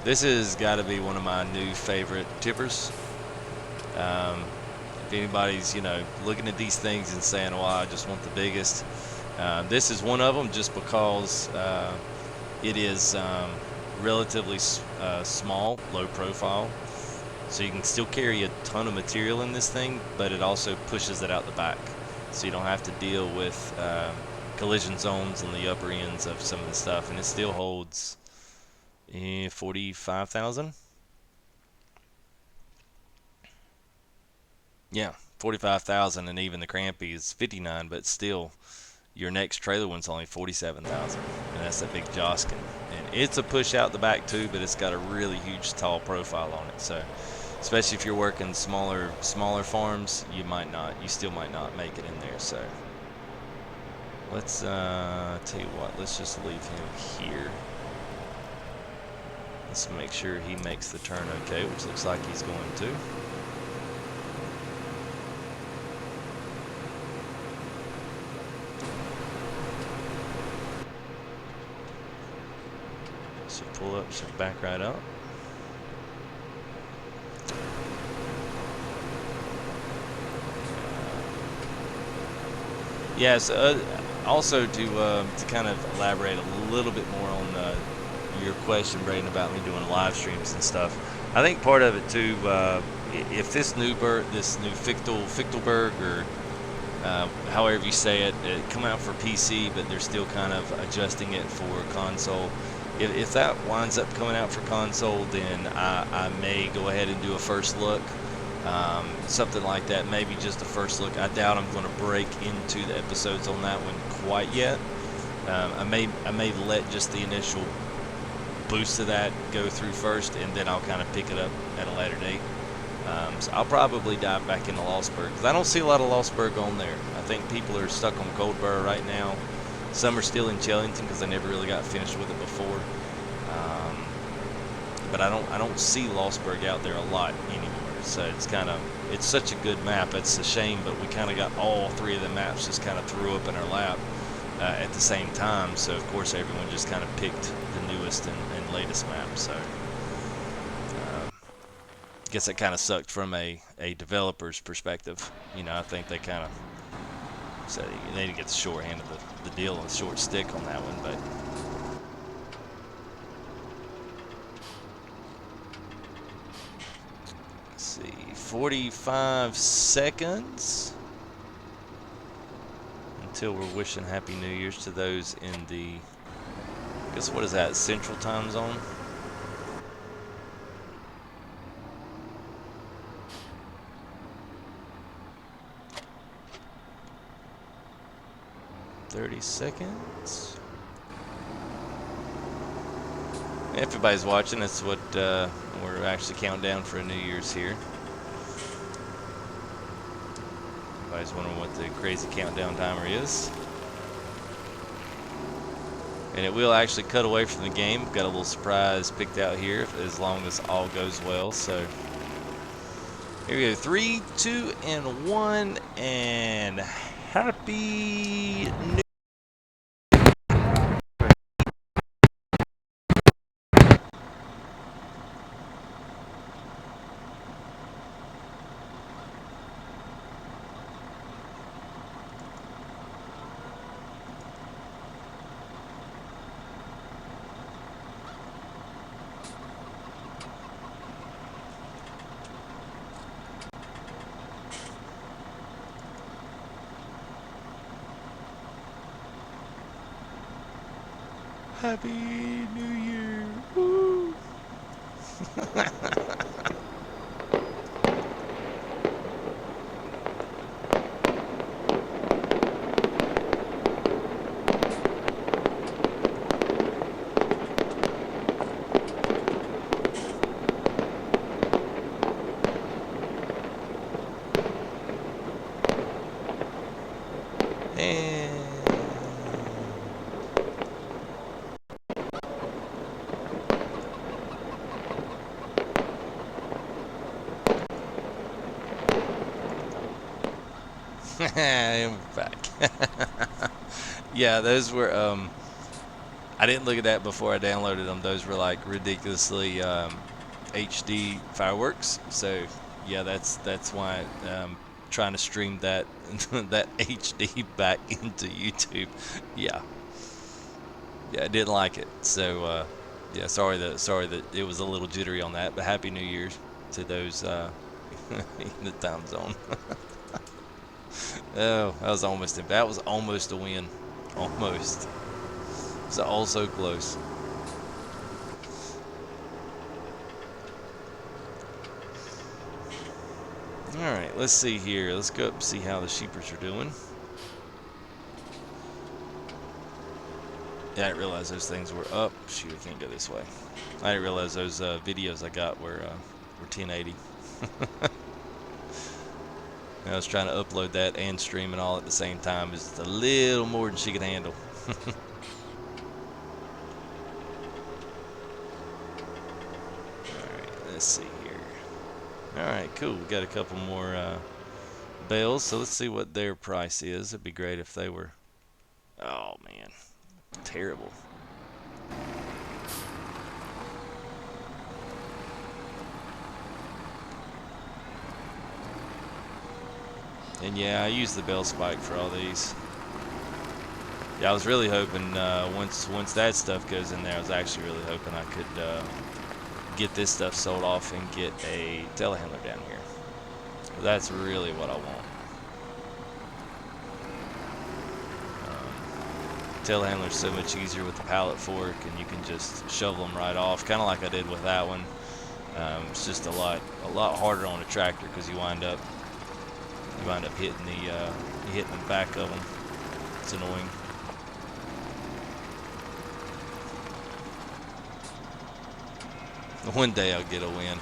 This has got to be one of my new favorite tippers. If anybody's, looking at these things and saying, well, I just want the biggest, this is one of them just because it is relatively small, low profile. So you can still carry a ton of material in this thing, but it also pushes it out the back. So you don't have to deal with collision zones on the upper ends of some of the stuff. And it still holds 45,000. Yeah, 45,000, and even the Crampy is 59, but still, your next trailer one's only 47,000, and that's a big Joskin. And it's a push out the back too, but it's got a really huge, tall profile on it. So, especially if you're working smaller farms, you still might not make it in there. So, let's tell you what, let's just leave him here. Let's make sure he makes the turn okay, which looks like he's going to. So pull up, so back right up. Yes, also to kind of elaborate a little bit more on your question, Braden, about me doing live streams and stuff. I think part of it too, if this new Fichtelberg, or however you say it, come out for PC, but they're still kind of adjusting it for console. If that winds up coming out for console, then I may go ahead and do a first look, something like that. Maybe just a first look. I doubt I'm going to break into the episodes on that one quite yet. I may let just the initial boost of that go through first, and then I'll kind of pick it up at a later date. So I'll probably dive back into Lostburg, because I don't see a lot of Lostburg on there. I think people are stuck on Coldborough right now. Some are still in Chellington because I never really got finished with it before. But I don't see Lostburg out there a lot anymore. So it's such a good map. It's a shame, but we kind of got all three of the maps just kind of threw up in our lap at the same time. So of course everyone just kind of picked the newest and latest map. So I guess it kind of sucked from a developer's perspective. I think they kind of said they didn't get the short hand of the deal, and the short stick on that one. But let's see, 45 seconds until we're wishing Happy New Year's to those in the, I guess, what is that, Central Time Zone? Seconds. If everybody's watching, that's what we're actually counting down for a New Year's here. Everybody's wondering what the crazy countdown timer is. And it will actually cut away from the game. Got a little surprise picked out here, as long as all goes well. So Here we go. 3, 2, and 1, and happy New Happy New Year. Woo. And I'm back. Yeah, those were I didn't look at that before I downloaded them. Those were like ridiculously HD fireworks. So yeah, that's why trying to stream that that HD back into YouTube. Yeah, yeah, I didn't like it. So yeah, sorry that it was a little jittery on that. But Happy New Year's to those in the time zone. Oh, that was almost a win, almost. It's all so close. Alright, let's see here. Let's go up and see how the sheepers are doing. Yeah, I didn't realize those things were up. Shoot, I can't go this way. I didn't realize those videos I got were 1080. I was trying to upload that and stream it all at the same time. It's a little more than she could handle. Alright, let's see here. Alright, cool. We got a couple more bales, so let's see what their price is. It'd be great if they were... Oh, man. Terrible. And yeah, I use the bell spike for all these. Yeah, I was really hoping once that stuff goes in there, I was actually really hoping I could get this stuff sold off and get a telehandler down here. That's really what I want. Telehandler's so much easier with the pallet fork, and you can just shovel them right off, kind of like I did with that one. It's just a lot harder on a tractor because you wind up hitting the back of them. It's annoying. One day I'll get a win.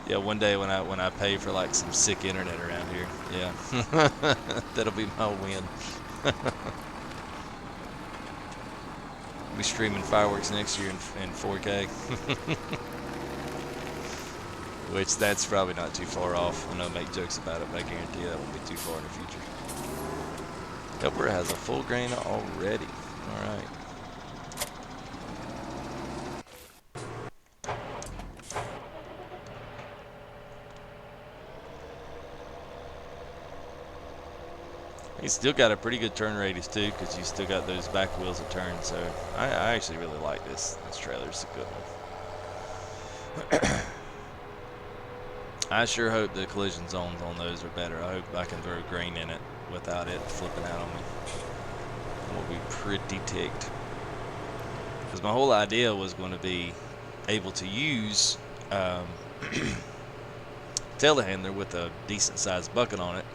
Yeah, one day when I pay for like some sick internet around here, yeah, that'll be my win. Be streaming fireworks next year in 4K. Which that's probably not too far off. I know I make jokes about it, but I guarantee that won't be too far in the future. Helper has a full grain already. All right. He's still got a pretty good turn radius too, because you still got those back wheels that turn. So I actually really like this trailer. It's a good one. I sure hope the collision zones on those are better. I hope I can throw grain in it without it flipping out on me. I'll be pretty ticked. Because my whole idea was going to be able to use telehandler with a decent sized bucket on it,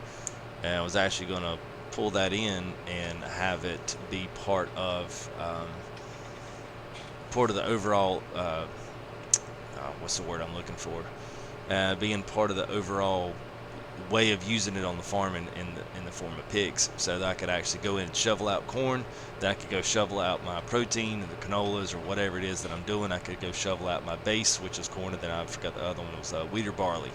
and I was actually going to pull that in and have it be part of the overall what's the word I'm looking for? Being part of the overall way of using it on the farm in the form of pigs, so that I could actually go in and shovel out corn. Then I could go shovel out my protein and the canolas or whatever it is that I'm doing. I could go shovel out my base, which is corn, and then I forgot the other one was wheat or barley.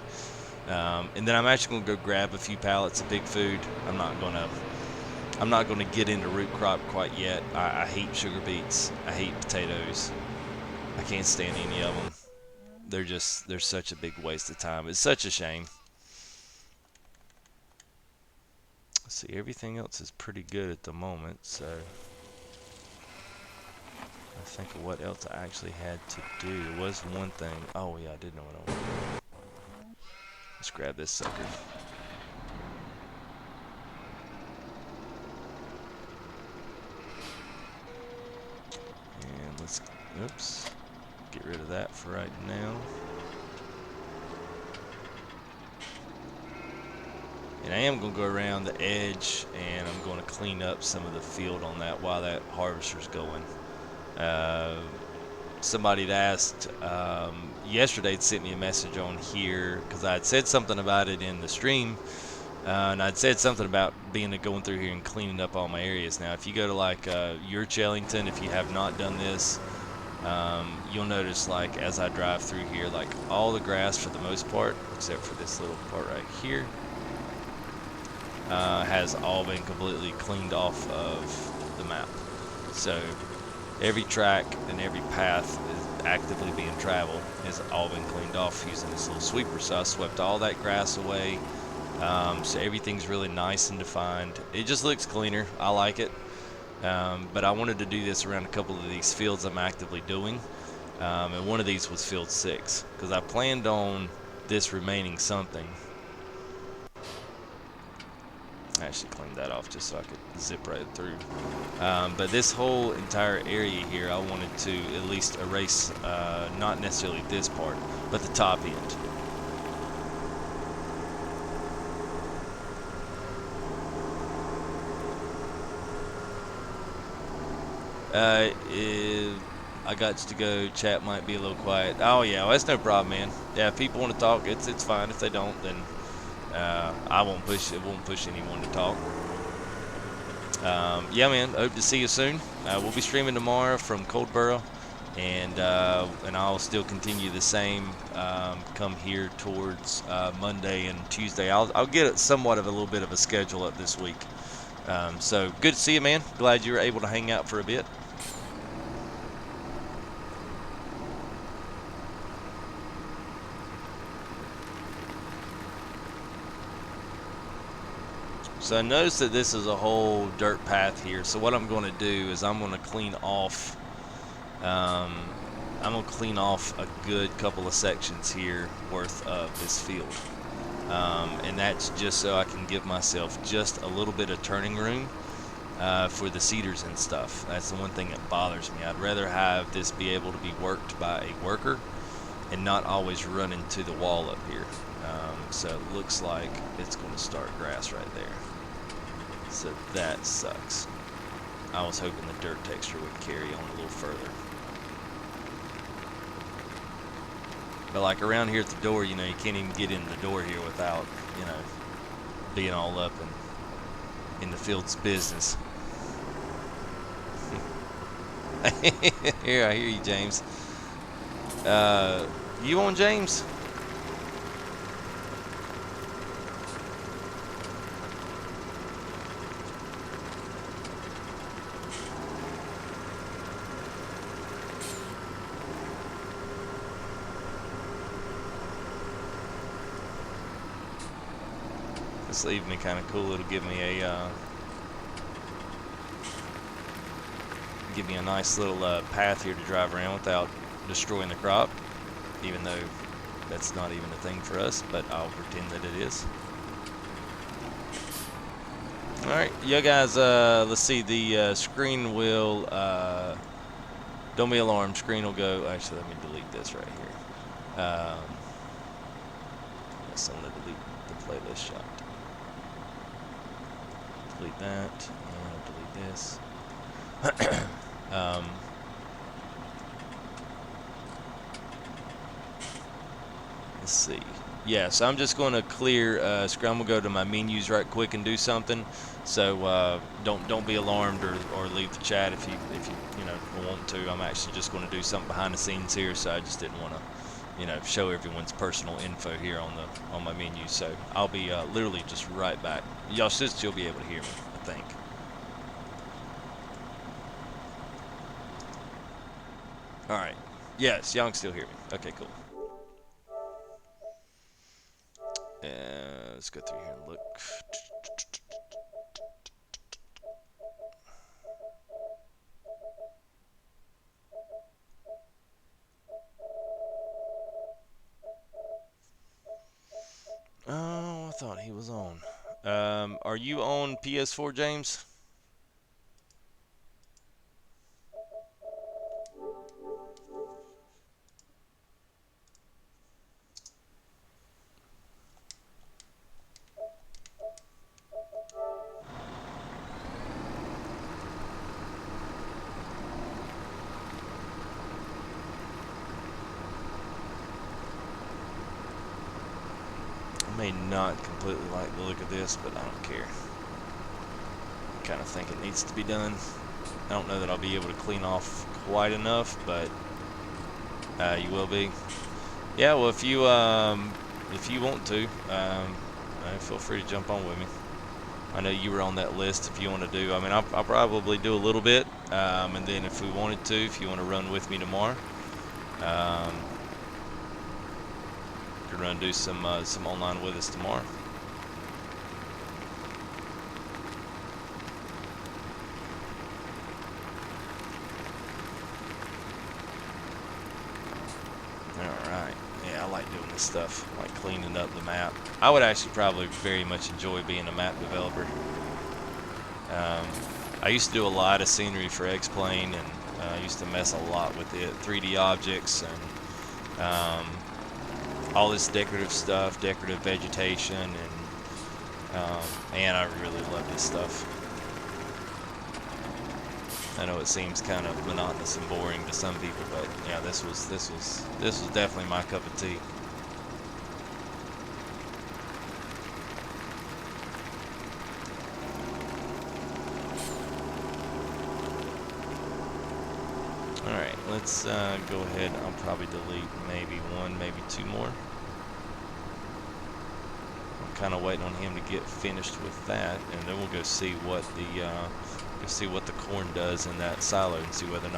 And then I'm actually gonna go grab a few pallets of pig food. I'm not gonna get into root crop quite yet. I hate sugar beets. I hate potatoes. I can't stand any of them. They're such a big waste of time. It's such a shame. Let's see, everything else is pretty good at the moment, so I think of what else I actually had to do. There was one thing. Oh yeah, I did know what I wanted. Let's grab this sucker. And let's, oops, get rid of that for right now. And I am going to go around the edge and I'm going to clean up some of the field on that while that harvester's going. Somebody had asked yesterday, had sent me a message on here because I had said something about it in the stream. And I'd said something about going through here and cleaning up all my areas. Now, if you go to like your Chellington, if you have not done this, you'll notice like as I drive through here, like all the grass for the most part, except for this little part right here, has all been completely cleaned off of the map. So every track and every path is actively being traveled has all been cleaned off using this little sweeper. So I swept all that grass away. So everything's really nice and defined. It just looks cleaner. I like it. But I wanted to do this around a couple of these fields I'm actively doing. And one of these was field 6 because I planned on this remaining something. I actually cleaned that off just so I could zip right through. But this whole entire area here, I wanted to at least erase, not necessarily this part, but the top end. I got to go. Chat might be a little quiet. Oh yeah, well, that's no problem, man. Yeah, if people want to talk, it's fine. If they don't, then I won't push. It won't push anyone to talk. Yeah, man. Hope to see you soon. We'll be streaming tomorrow from Coldborough, and I'll still continue the same. Come here towards Monday and Tuesday. I'll get somewhat of a little bit of a schedule up this week. So good to see you, man. Glad you were able to hang out for a bit. So I noticed that this is a whole dirt path here. So what I'm going to do is I'm going to clean off. I'm going to clean off a good couple of sections here worth of this field, and that's just so I can give myself just a little bit of turning room for the seeders and stuff. That's the one thing that bothers me. I'd rather have this be able to be worked by a worker and not always run into the wall up here. So it looks like it's going to start grass right there. So that sucks. I was hoping the dirt texture would carry on a little further. But like around here at the door, you know, you can't even get in the door here without, you know, being all up in the field's business. Here, I hear you, James. You on, James? This leave me kind of cool. It'll give me a nice little path here to drive around without destroying the crop, even though that's not even a thing for us, but I'll pretend that it is. Alright, you guys, let's see, the screen will, don't be alarmed, screen will go, actually let me delete this right here. Yes, I'm going to delete the playlist shot. Delete that, and I'll delete this. Let's see. Yeah, so I'm just going to clear. I'm going to go to my menus right quick and do something. So don't be alarmed or leave the chat if you want to. I'm actually just going to do something behind the scenes here. So I just didn't want to show everyone's personal info here on my menu. So I'll be literally just right back. Y'all should still be able to hear me, I think. All right. Yes, y'all can still hear me. Okay, cool. Let's go through here and look. Oh, I thought he was on. Are you on PS4, James? I may not completely like the look of this, but I don't care. I kind of think it needs to be done. I don't know that I'll be able to clean off quite enough, but you will be. Yeah, well, if you want to, feel free to jump on with me. I know you were on that list. If you want to do, I mean, I'll probably do a little bit, and then if we wanted to, if you want to run with me tomorrow, you can run and do some online with us tomorrow. Alright, yeah, I like doing this stuff, like cleaning up the map. I would actually probably very much enjoy being a map developer. I used to do a lot of scenery for X-Plane, and I used to mess a lot with it, 3D objects, and all this decorative stuff, decorative vegetation, and I really love this stuff. I know it seems kind of monotonous and boring to some people, but yeah, this was definitely my cup of tea. All right, let's go ahead. I'll probably delete maybe one, maybe two more. I'm kind of waiting on him to get finished with that, and then we'll go see what the corn does in that silo and see whether or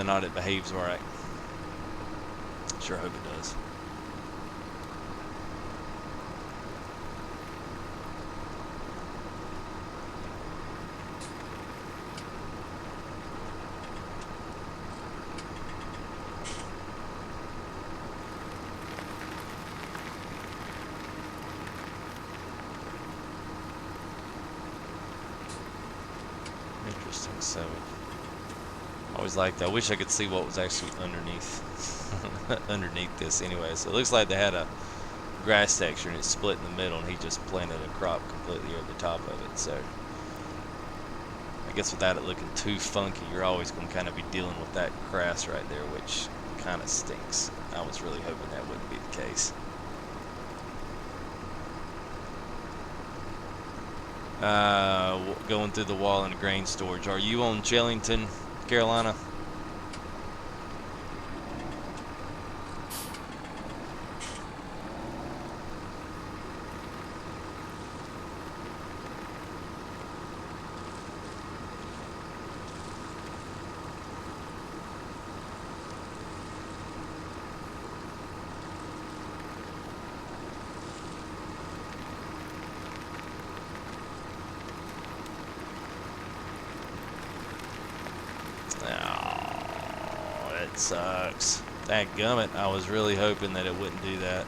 not it behaves all right. Sure hope it does. Interesting. So, I always liked that. I wish I could see what was actually underneath this anyway. So it looks like they had a grass texture and it's split in the middle, and he just planted a crop completely over the top of it. So I guess without it looking too funky, you're always going to kind of be dealing with that grass right there, which kind of stinks. I was really hoping that wouldn't be the case. Going through the wall in the grain storage. Are you on Chellington, Carolina? Oh, that sucks. Dadgummit, I was really hoping that it wouldn't do that.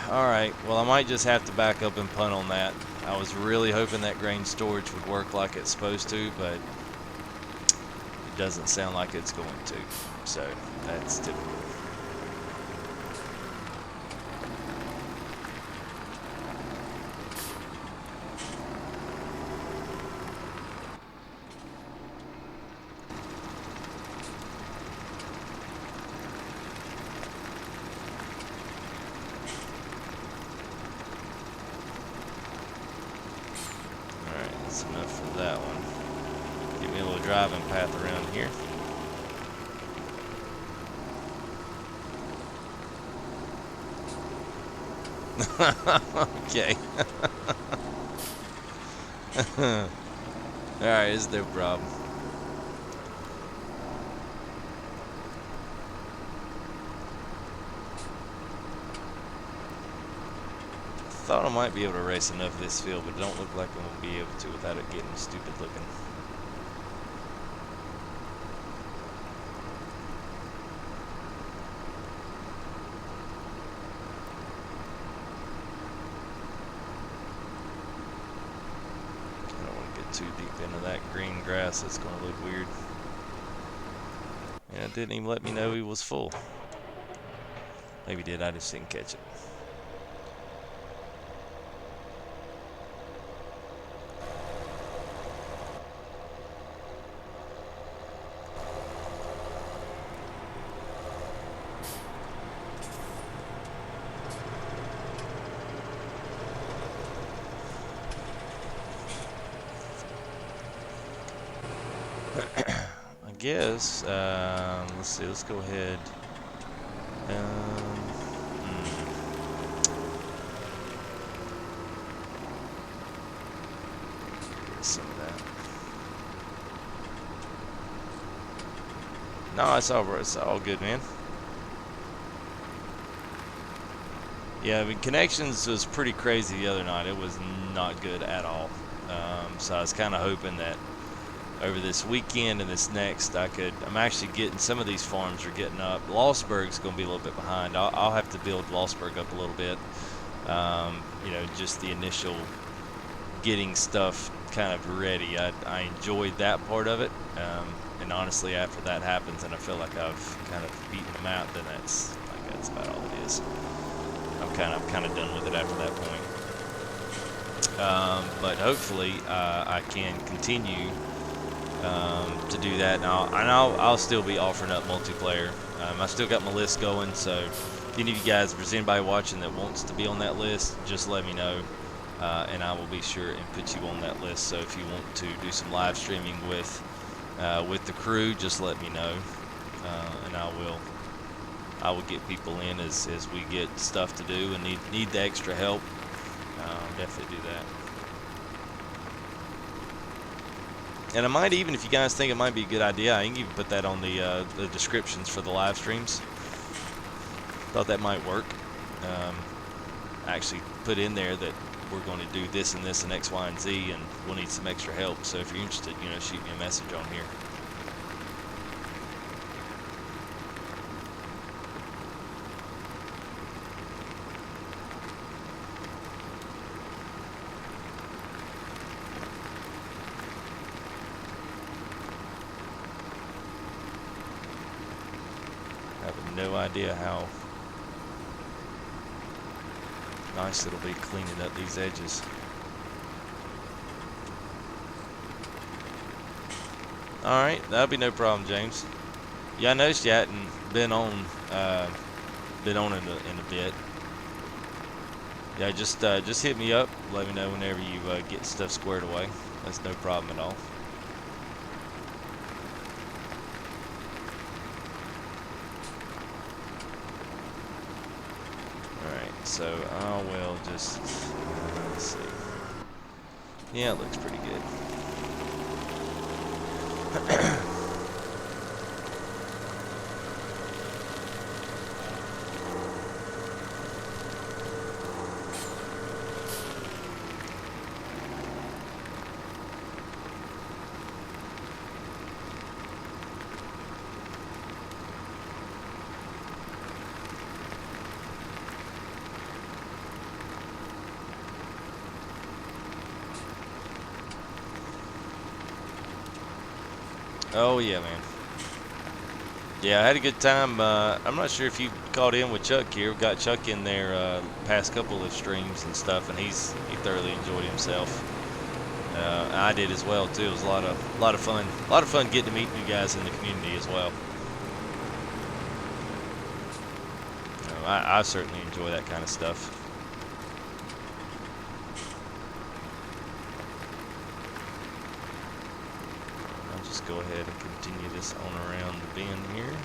Alright, well, I might just have to back up and punt on that. I was really hoping that grain storage would work like it's supposed to, but it doesn't sound like it's going to. So, that's typical. driving path around here. Okay. Alright, it's no problem. Thought I might be able to race enough of this field, but it don't look like I'm going to be able to without it getting stupid looking. I don't want to get too deep into that green grass. It's going to look weird. And it didn't even let me know he was full. Maybe it did, I just didn't catch it. I guess, let's see, let's go ahead. Get some of that. No, it's all good, man. Yeah, I mean, connections was pretty crazy the other night. It was not good at all. So I was kind of hoping that over this weekend and this next, I'm actually getting some of these farms are getting up. Lostburg's going to be a little bit behind. I'll have to build Lostburg up a little bit. You know, just the initial getting stuff kind of ready. I enjoyed that part of it. And honestly, after that happens and I feel like I've kind of beaten them out, then that's about all it is. I'm kind of done with it after that point. But hopefully I can continue to do that. I'll still be offering up multiplayer. I still got my list going, so if any of you guys, if there's anybody watching that wants to be on that list, just let me know, and I will be sure and put you on that list. So if you want to do some live streaming with the crew, just let me know, and I will get people in as we get stuff to do and need the extra help. Definitely do that. And I might even, if you guys think it might be a good idea, I can even put that on the descriptions for the live streams. Thought that might work. Actually put in there that we're going to do this and this and X, Y, and Z, and we'll need some extra help. So if you're interested, you know, shoot me a message on here. I have no idea how nice it'll be cleaning up these edges. Alright, that'll be no problem, James. Yeah, I noticed you hadn't been on in a bit. Yeah, just hit me up, let me know whenever you get stuff squared away. That's no problem at all. So I will just, let's see. Yeah, it looks pretty good. Oh yeah, man. Yeah, I had a good time. I'm not sure if you caught in with Chuck here. We've got Chuck in there past couple of streams and stuff, and he thoroughly enjoyed himself. I did as well too. It was a lot of fun. A lot of fun getting to meet you guys in the community as well. I certainly enjoy that kind of stuff. go ahead and continue this on around the bend here.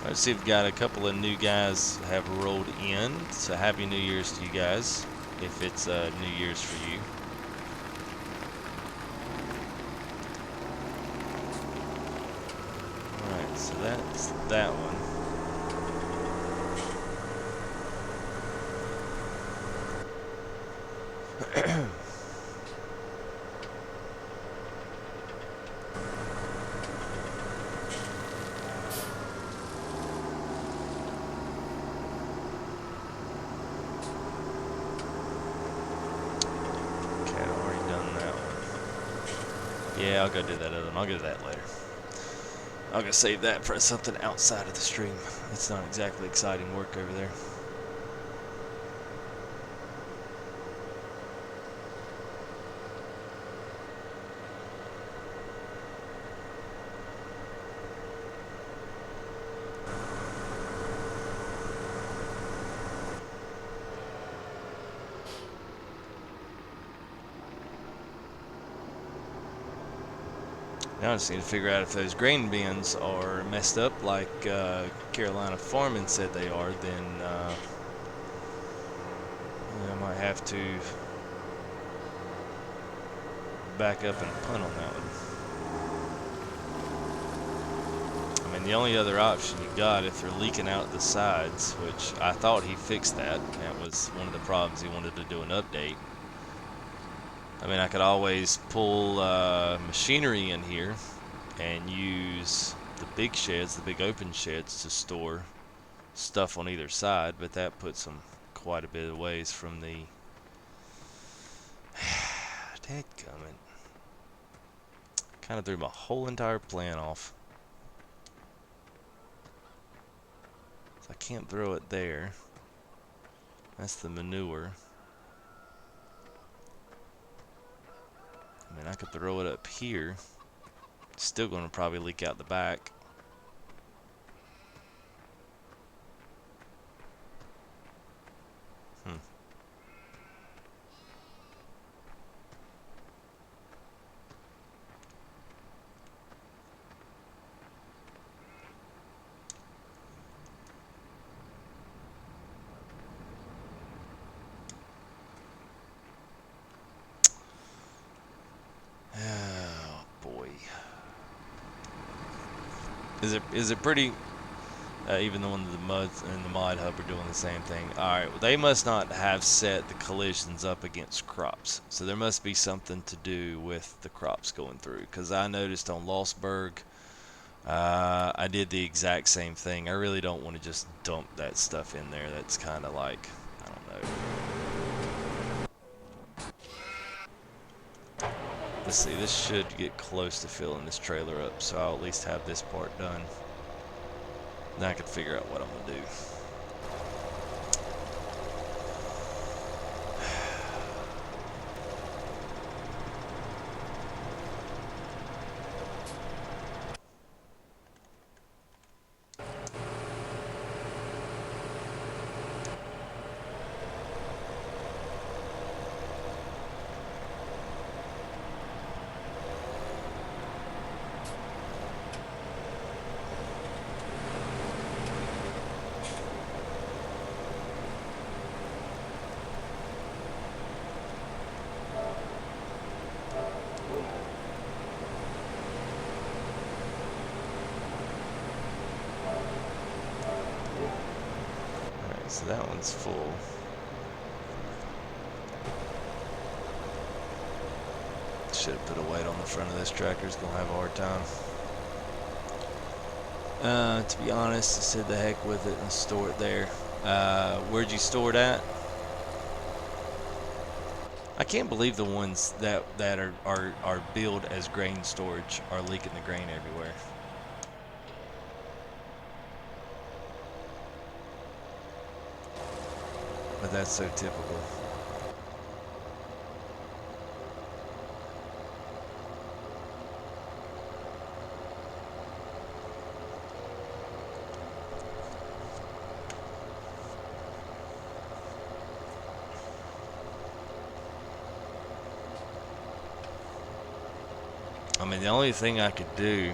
Let's see if we've got a couple of new guys have rolled in. So happy New Year's to you guys, if it's New Year's for you. Alright, so that's that one. Yeah, I'll go do that other one. I'll get to that later. I'm going to save that for something outside of the stream. It's not exactly exciting work over there. Now I just need to figure out if those grain bins are messed up like Carolina Farming said they are, then I might have to back up and punt on that one. I mean, the only other option you got if they're leaking out the sides, which I thought he fixed that. That was one of the problems. He wanted to do an update. I mean, I could always pull machinery in here and use the big sheds, the big open sheds, to store stuff on either side, but that puts them quite a bit of ways from the... Dadgummit. Kind of threw my whole entire plan off. So I can't throw it there. That's the manure. I mean, I could throw it up here. It's still going to probably leak out the back. Oh boy. Is it pretty? Even the one the mud and the mod hub are doing the same thing. All right, well, they must not have set the collisions up against crops, so there must be something to do with the crops going through. Because I noticed on Lostburg, I did the exact same thing. I really don't want to just dump that stuff in there. That's kind of like, I don't know. Let's see, this should get close to filling this trailer up, so I'll at least have this part done. Then I can figure out what I'm going to do. So that one's full. Should have put a weight on the front of this tractor. It's gonna have a hard time. To be honest, I said the heck with it and store it there. Where'd you store it at? I can't believe the ones that are billed as grain storage are leaking the grain everywhere. But that's so typical. I mean, the only thing I could do,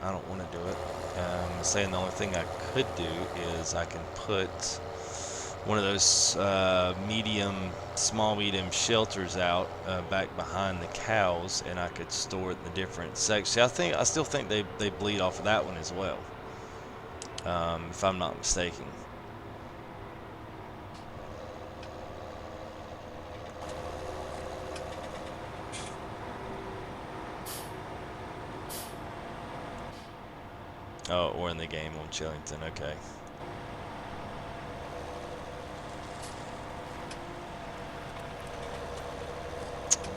I don't want to do it. I'm saying the only thing I could do is I can put one of those small medium shelters out back behind the cows, and I could store it in the different sections. I still think they bleed off of that one as well, if I'm not mistaken. Oh, or in the game on Chellington, okay.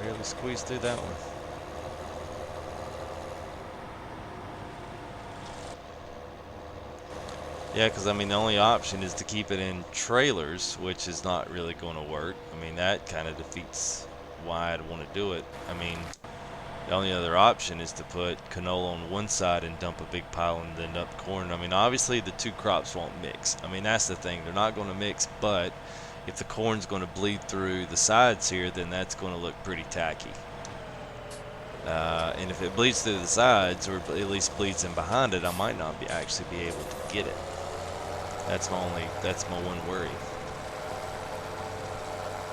Barely squeezed through that one. Yeah, because I mean, the only option is to keep it in trailers, which is not really going to work. I mean, that kind of defeats why I'd want to do it. I mean, the only other option is to put canola on one side and dump a big pile and then dump corn. I mean, obviously the two crops won't mix. I mean, that's the thing. They're not going to mix, but if the corn's going to bleed through the sides here, then that's going to look pretty tacky. And if it bleeds through the sides, or at least bleeds in behind it, I might not actually be able to get it. That's my one worry.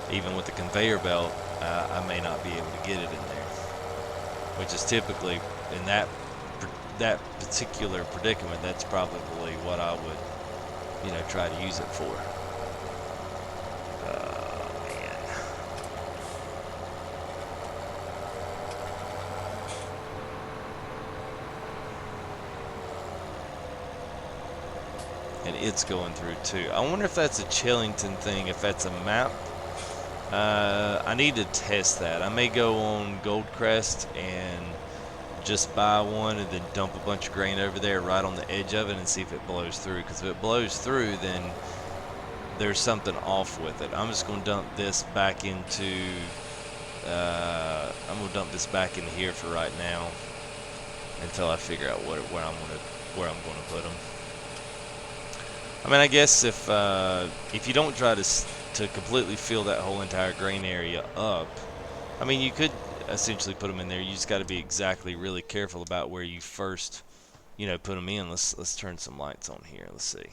Even with the conveyor belt, I may not be able to get it in there, which is typically in that particular predicament. That's probably what I would, try to use it for. Oh man. And it's going through too. I wonder if that's a Chellington thing, if that's a map. I need to test that. I may go on Goldcrest and just buy one and then dump a bunch of grain over there right on the edge of it and see if it blows through. Because if it blows through, then there's something off with it. I'm just going to dump this back into I'm going to dump this back in here for right now until I figure out where I'm going to put them. I mean, I guess if you don't try to completely fill that whole entire grain area up, I mean, you could essentially put them in there. You just got to be exactly really careful about where you first, put them in. Let's turn some lights on here. Let's see.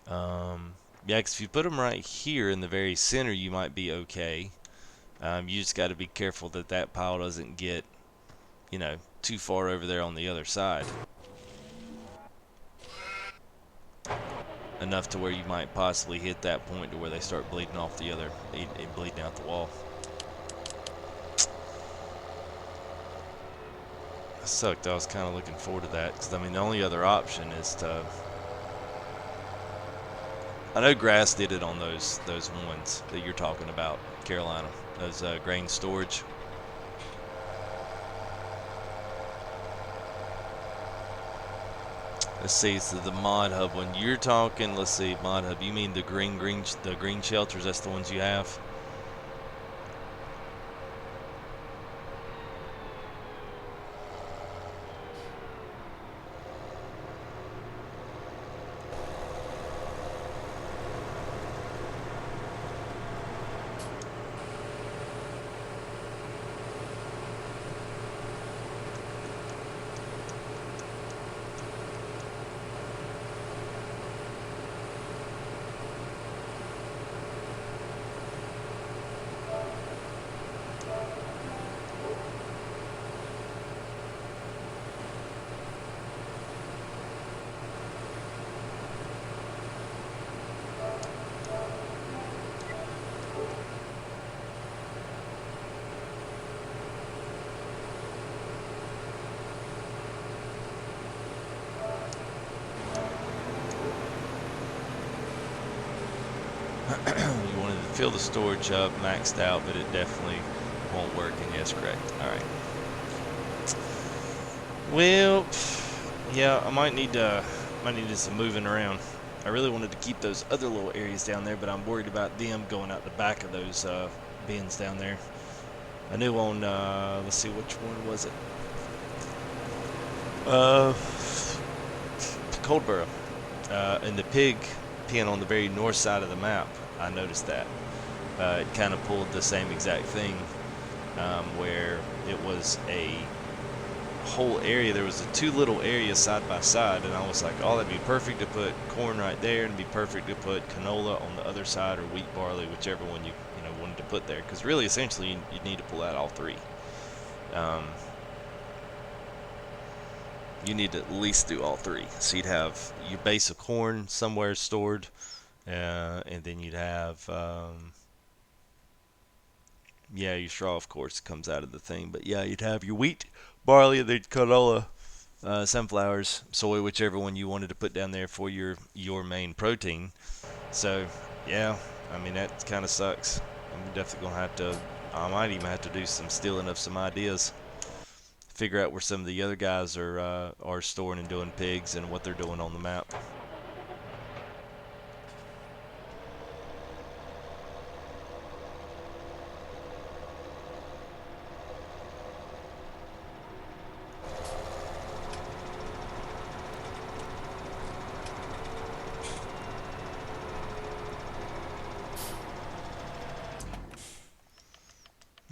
Yeah, because if you put them right here in the very center, you might be okay. You just got to be careful that pile doesn't get, too far over there on the other side. Enough to where you might possibly hit that point to where they start bleeding off the other, bleeding out the wall. That sucked. I was kind of looking forward to that, because I mean, the only other option is to. I know Grass did it on those ones that you're talking about, Carolina. Those grain storage. Let's see, so the mod hub one you're talking. Let's see, mod hub. You mean the green shelters? That's the ones you have. You wanted to fill the storage up, maxed out, but it definitely won't work. And yes, correct. All right. Well, yeah, I might need some moving around. I really wanted to keep those other little areas down there, but I'm worried about them going out the back of those bins down there. I knew on let's see, which one was it? Coldborough, and the pig pen on the very north side of the map. I noticed that. It kind of pulled the same exact thing, where it was a whole area. There was two little areas side by side, and I was like, oh, that'd be perfect to put corn right there, and it'd be perfect to put canola on the other side, or wheat, barley, whichever one you know wanted to put there. Because really, essentially, you need to pull out all three. Um, you need to at least do all three. So you'd have your base of corn somewhere stored, and then you'd have yeah, your straw, of course, comes out of the thing. But yeah, you'd have your wheat, barley, the canola, sunflowers, soy, whichever one you wanted to put down there for your main protein. So yeah, I mean that kind of sucks. I'm definitely gonna have to. I might even have to do some stealing of some ideas. Figure out where some of the other guys are storing and doing pigs and what they're doing on the map.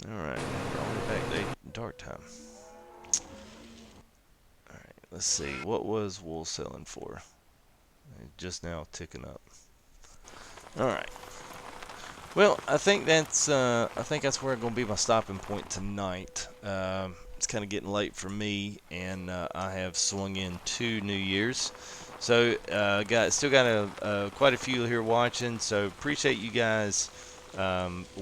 All right, we're on the back day dark time. All right, let's see. What was wool selling for? Just now ticking up. All right. Well, I think that's where I'm gonna be my stopping point tonight. It's kind of getting late for me, and I have swung in 2 New Year's, so got quite a few here watching. So appreciate you guys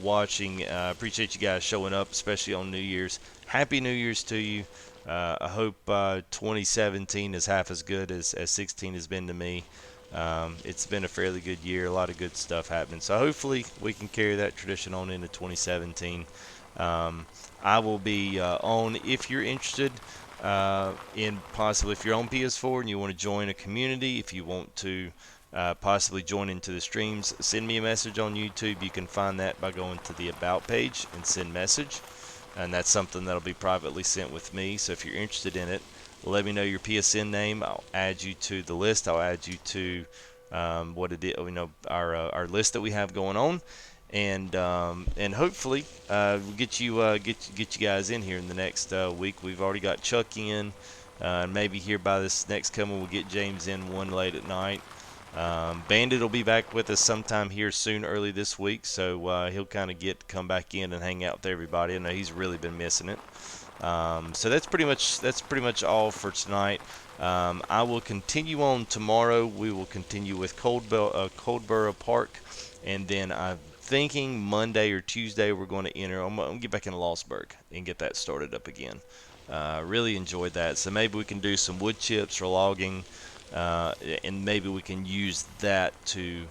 watching. Appreciate you guys showing up, especially on New Year's. Happy New Year's to you. I hope 2017 is half as good as 16 has been to me. It's been a fairly good year, a lot of good stuff happening. So hopefully we can carry that tradition on into 2017. I will be on if you're interested in possibly if you're on PS4 and you want to join a community, if you want to possibly join into the streams, send me a message on YouTube. You can find that by going to the About page and send message. And that's something that'll be privately sent with me. So if you're interested in it, let me know your PSN name. I'll add you to the list. I'll add you to our list that we have going on, and hopefully we'll get you guys in here in the next week. We've already got Chuck in, and maybe here by this next coming we'll get James in one late at night. Bandit will be back with us sometime here soon, early this week, so he'll kind of come back in and hang out with everybody. I know he's really been missing it. So that's pretty much all for tonight. I will continue on tomorrow. We will continue with Coldborough Park, and then I'm thinking Monday or Tuesday we're going to enter. I'm going to get back into Lostburg and get that started up again. Really enjoyed that. So maybe we can do some wood chips or logging, and maybe we can use that to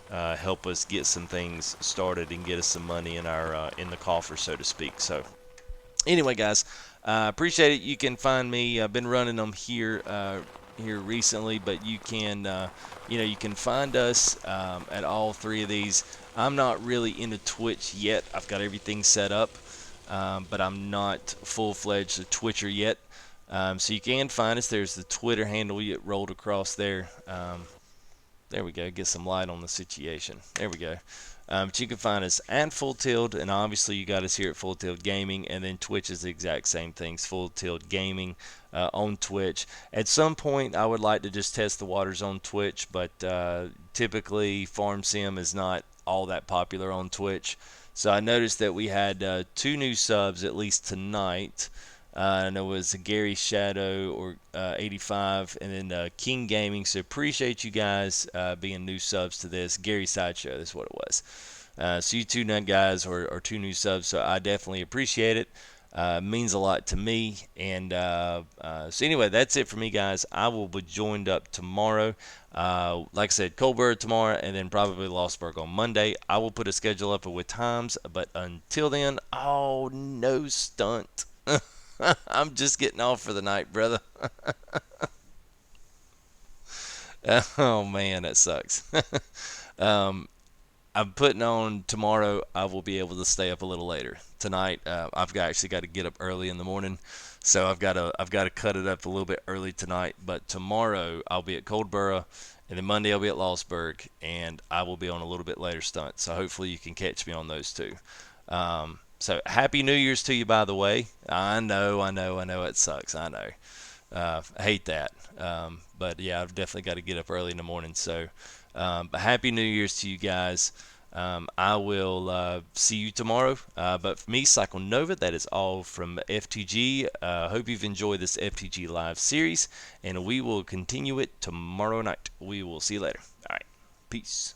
help us get some things started and get us some money in our in the coffer, so to speak. So anyway, guys, appreciate it. You can find me. I've been running them here recently, but you can you can find us at all three of these. I'm not really into Twitch yet. I've got everything set up, but I'm not full-fledged Twitcher yet. So you can find us. There's the Twitter handle you rolled across there. There we go. Get some light on the situation. There we go. But you can find us at Full Tilt, and obviously you got us here at Full Tilt Gaming, and then Twitch is the exact same things, Full Tilt Gaming on Twitch. At some point, I would like to just test the waters on Twitch, but typically Farm Sim is not all that popular on Twitch. So I noticed that we had 2 new subs at least tonight. And it was Gary Shadow or 85, and then King Gaming. So appreciate you guys being new subs to this. Gary Sideshow, that's what it was. So you two guys are 2 new subs, so I definitely appreciate it. Means a lot to me. And so anyway, that's it for me, guys. I will be joined up tomorrow. Like I said, Coldborough tomorrow, and then probably Lostburg on Monday. I will put a schedule up with times, but until then, oh, no stunt. I'm just getting off for the night, brother. Oh man, that sucks. um, I'm putting on tomorrow. I will be able to stay up a little later tonight. Actually got to get up early in the morning, so I've got to cut it up a little bit early tonight. But tomorrow I'll be at Coldborough, and then Monday I'll be at Losburg, and I will be on a little bit later stunt. So hopefully you can catch me on those two. So happy New Year's to you, by the way. I know it sucks. I know. I hate that. But yeah, I've definitely got to get up early in the morning. So, but happy New Year's to you guys. I will see you tomorrow. But for me, Cycle Nova, that is all from FTG. Hope you've enjoyed this FTG Live Series, and we will continue it tomorrow night. We will see you later. All right. Peace.